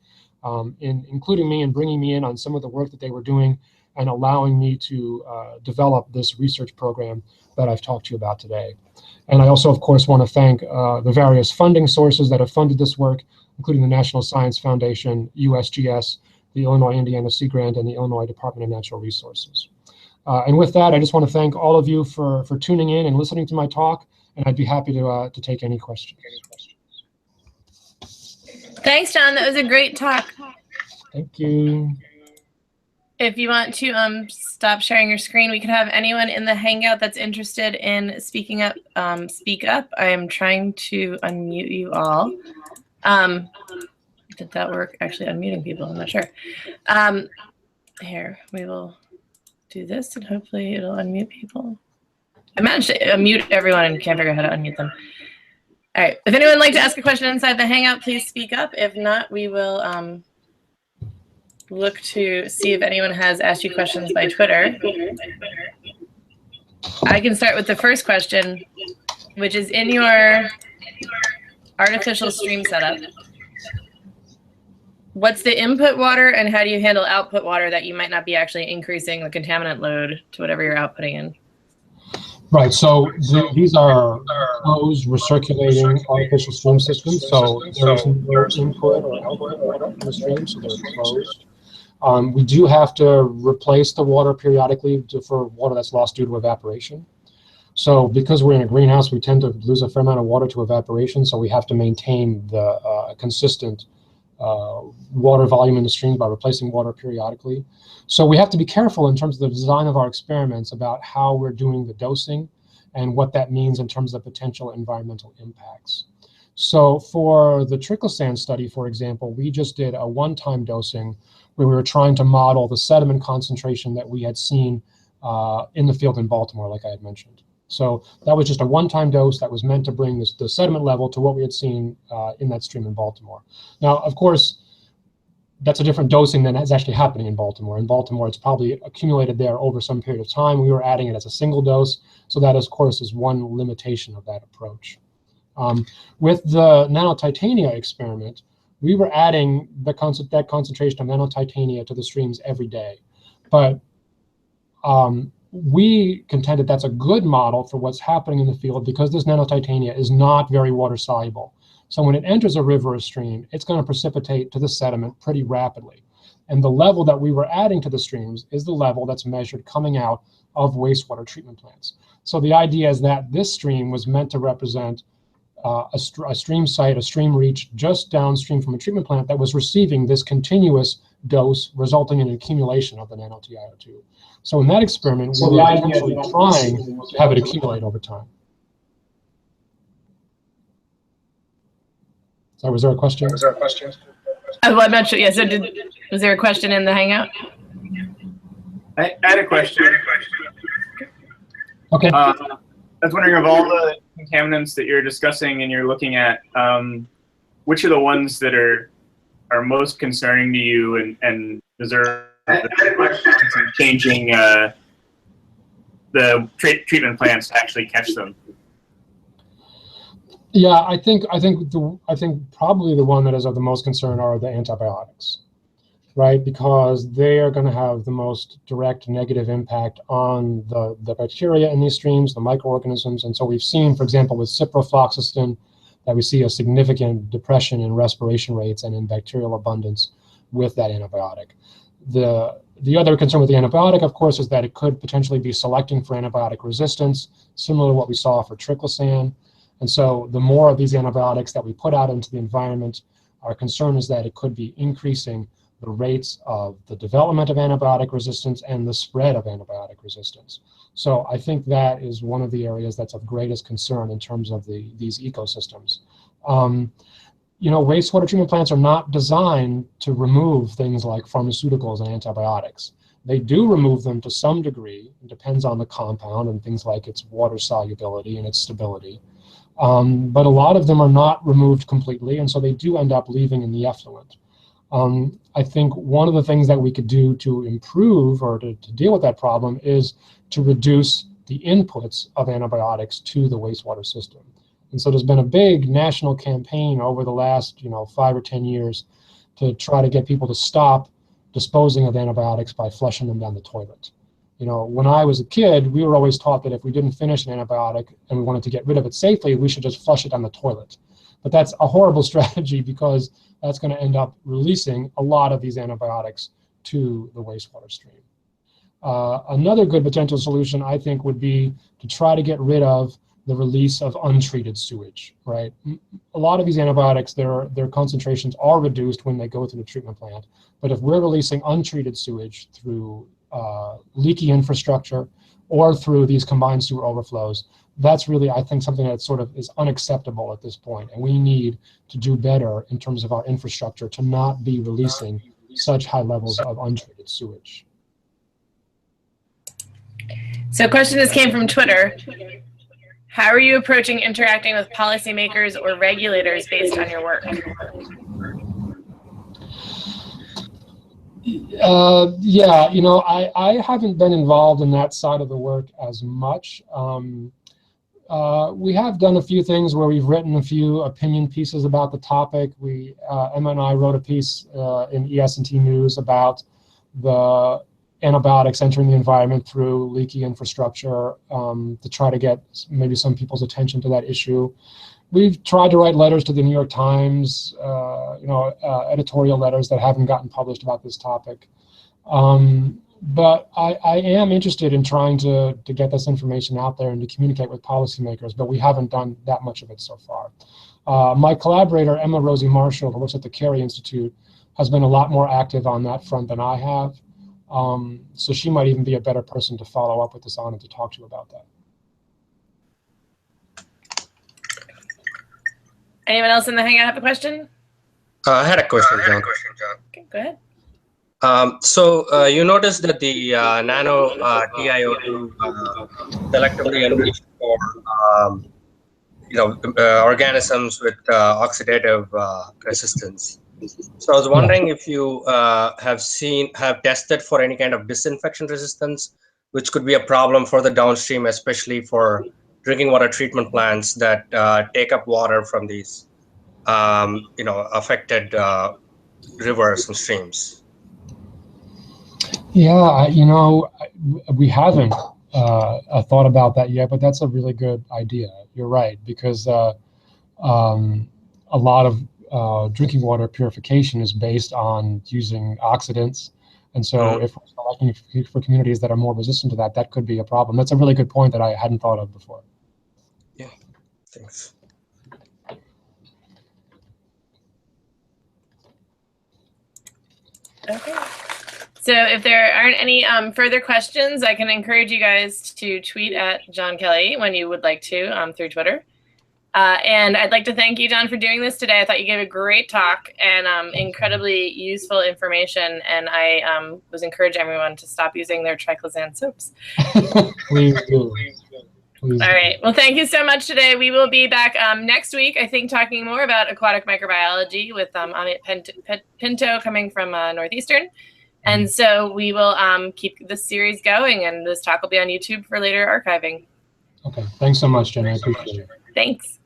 including me and bringing me in on some of the work that they were doing and allowing me to develop this research program that I've talked to you about today. And I also, of course, want to thank the various funding sources that have funded this work, including the National Science Foundation, USGS, the Illinois-Indiana Sea Grant, and the Illinois Department of Natural Resources. And with that, I just want to thank all of you for tuning in and listening to my talk, and I'd be happy to take any questions. Thanks, John. That was a great talk. Thank you. If you want to stop sharing your screen, we can have anyone in the Hangout that's interested in speaking up, speak up. I am trying to unmute you all. Did that work? Actually, unmuting people, I'm not sure. Here, we will do this and hopefully it'll unmute people. I managed to unmute everyone and can't figure out how to unmute them. All right, if anyone would like to ask a question inside the Hangout, please speak up. If not, we will look to see if anyone has asked you questions by Twitter. I can start with the first question, which is in your artificial stream setup. What's the input water and how do you handle output water that you might not be actually increasing the contaminant load to whatever you're outputting in? Right, so these are closed recirculating artificial stream systems, so there isn't no input or output water in the stream, so they're closed. We do have to replace the water periodically for water that's lost due to evaporation. So because we're in a greenhouse, we tend to lose a fair amount of water to evaporation, so we have to maintain the consistent water volume in the stream by replacing water periodically. So we have to be careful in terms of the design of our experiments about how we're doing the dosing and what that means in terms of potential environmental impacts. So for the Triclosan study, for example, we just did a one-time dosing where we were trying to model the sediment concentration that we had seen in the field in Baltimore, like I had mentioned. So that was just a one-time dose that was meant to bring the sediment level to what we had seen in that stream in Baltimore. Now, of course, that's a different dosing than is actually happening in Baltimore. In Baltimore, it's probably accumulated there over some period of time. We were adding it as a single dose, so that, of course, is one limitation of that approach. With the nanotitania experiment, we were adding that concentration of nanotitania to the streams every day. But we contended that's a good model for what's happening in the field because this nanotitania is not very water soluble. So when it enters a river or stream, it's going to precipitate to the sediment pretty rapidly. And the level that we were adding to the streams is the level that's measured coming out of wastewater treatment plants. So the idea is that this stream was meant to represent a stream site, a stream reach just downstream from a treatment plant that was receiving this continuous dose, resulting in an accumulation of the nanoTIO₂. So in that experiment, we were actually trying to have it accumulate over time. So was there a question? I mentioned, yeah, so was there a question in the Hangout? I had a question. Okay. I was wondering, of all the contaminants that you're discussing and you're looking at, which are the ones that are most concerning to you and deserve changing the treatment plants to actually catch them? Yeah, I think probably the one that is of the most concern are the antibiotics, right? Because they are going to have the most direct negative impact on the bacteria in these streams, the microorganisms. And so we've seen, for example, with ciprofloxacin, that we see a significant depression in respiration rates and in bacterial abundance with that antibiotic. The other concern with the antibiotic, of course, is that it could potentially be selecting for antibiotic resistance, similar to what we saw for Triclosan. And so the more of these antibiotics that we put out into the environment, our concern is that it could be increasing the rates of the development of antibiotic resistance and the spread of antibiotic resistance. So I think that is one of the areas that's of greatest concern in terms of these ecosystems. You know, wastewater treatment plants are not designed to remove things like pharmaceuticals and antibiotics. They do remove them to some degree. It depends on the compound and things like its water solubility and its stability. But a lot of them are not removed completely, and so they do end up leaving in the effluent. I think one of the things that we could do to improve or to deal with that problem is to reduce the inputs of antibiotics to the wastewater system. And so there's been a big national campaign over the last 5 or 10 years to try to get people to stop disposing of antibiotics by flushing them down the toilet. You know, when I was a kid, we were always taught that if we didn't finish an antibiotic and we wanted to get rid of it safely, we should just flush it down the toilet. But that's a horrible strategy because that's going to end up releasing a lot of these antibiotics to the wastewater stream. Another good potential solution, I think, would be to try to get rid of the release of untreated sewage, right? A lot of these antibiotics, their concentrations are reduced when they go through the treatment plant. But if we're releasing untreated sewage through leaky infrastructure or through these combined sewer overflows, that's really, I think, something that sort of is unacceptable at this point. And we need to do better in terms of our infrastructure to not be releasing such high levels of untreated sewage. So a question that came from Twitter. How are you approaching interacting with policymakers or regulators based on your work? Yeah, you know, I haven't been involved in that side of the work as much. We have done a few things where we've written a few opinion pieces about the topic. Emma and I wrote a piece in ES&T News about the antibiotics entering the environment through leaky infrastructure to try to get maybe some people's attention to that issue. We've tried to write letters to the New York Times, editorial letters that haven't gotten published about this topic. But I am interested in trying to get this information out there and to communicate with policymakers, but we haven't done that much of it so far. My collaborator, Emma Rosie Marshall, who works at the Carey Institute, has been a lot more active on that front than I have. So she might even be a better person to follow up with this on and to talk to about that. Anyone else in the Hangout have a question? I had a question, John. Okay, go ahead. So you noticed that the nanoTIO₂ selectively enriched for organisms with oxidative resistance. So I was wondering if you have tested for any kind of disinfection resistance, which could be a problem for the downstream, especially for drinking water treatment plants that take up water from these affected rivers and streams. Yeah, we haven't thought about that yet, but that's a really good idea. You're right, because a lot of drinking water purification is based on using oxidants. And so if we're selecting for communities that are more resistant to that, that could be a problem. That's a really good point that I hadn't thought of before. Yeah, thanks. Okay. So if there aren't any further questions, I can encourage you guys to tweet at John Kelly when you would like to through Twitter. And I'd like to thank you, John, for doing this today. I thought you gave a great talk and incredibly useful information. And I was encouraging everyone to stop using their Triclosan soaps. Please do. Please. All right. Well, thank you so much today. We will be back next week, I think, talking more about aquatic microbiology with Amit Pinto coming from Northeastern. And so we will keep this series going, and this talk will be on YouTube for later archiving. Okay. Thanks so much, Jen. I appreciate it. Thanks.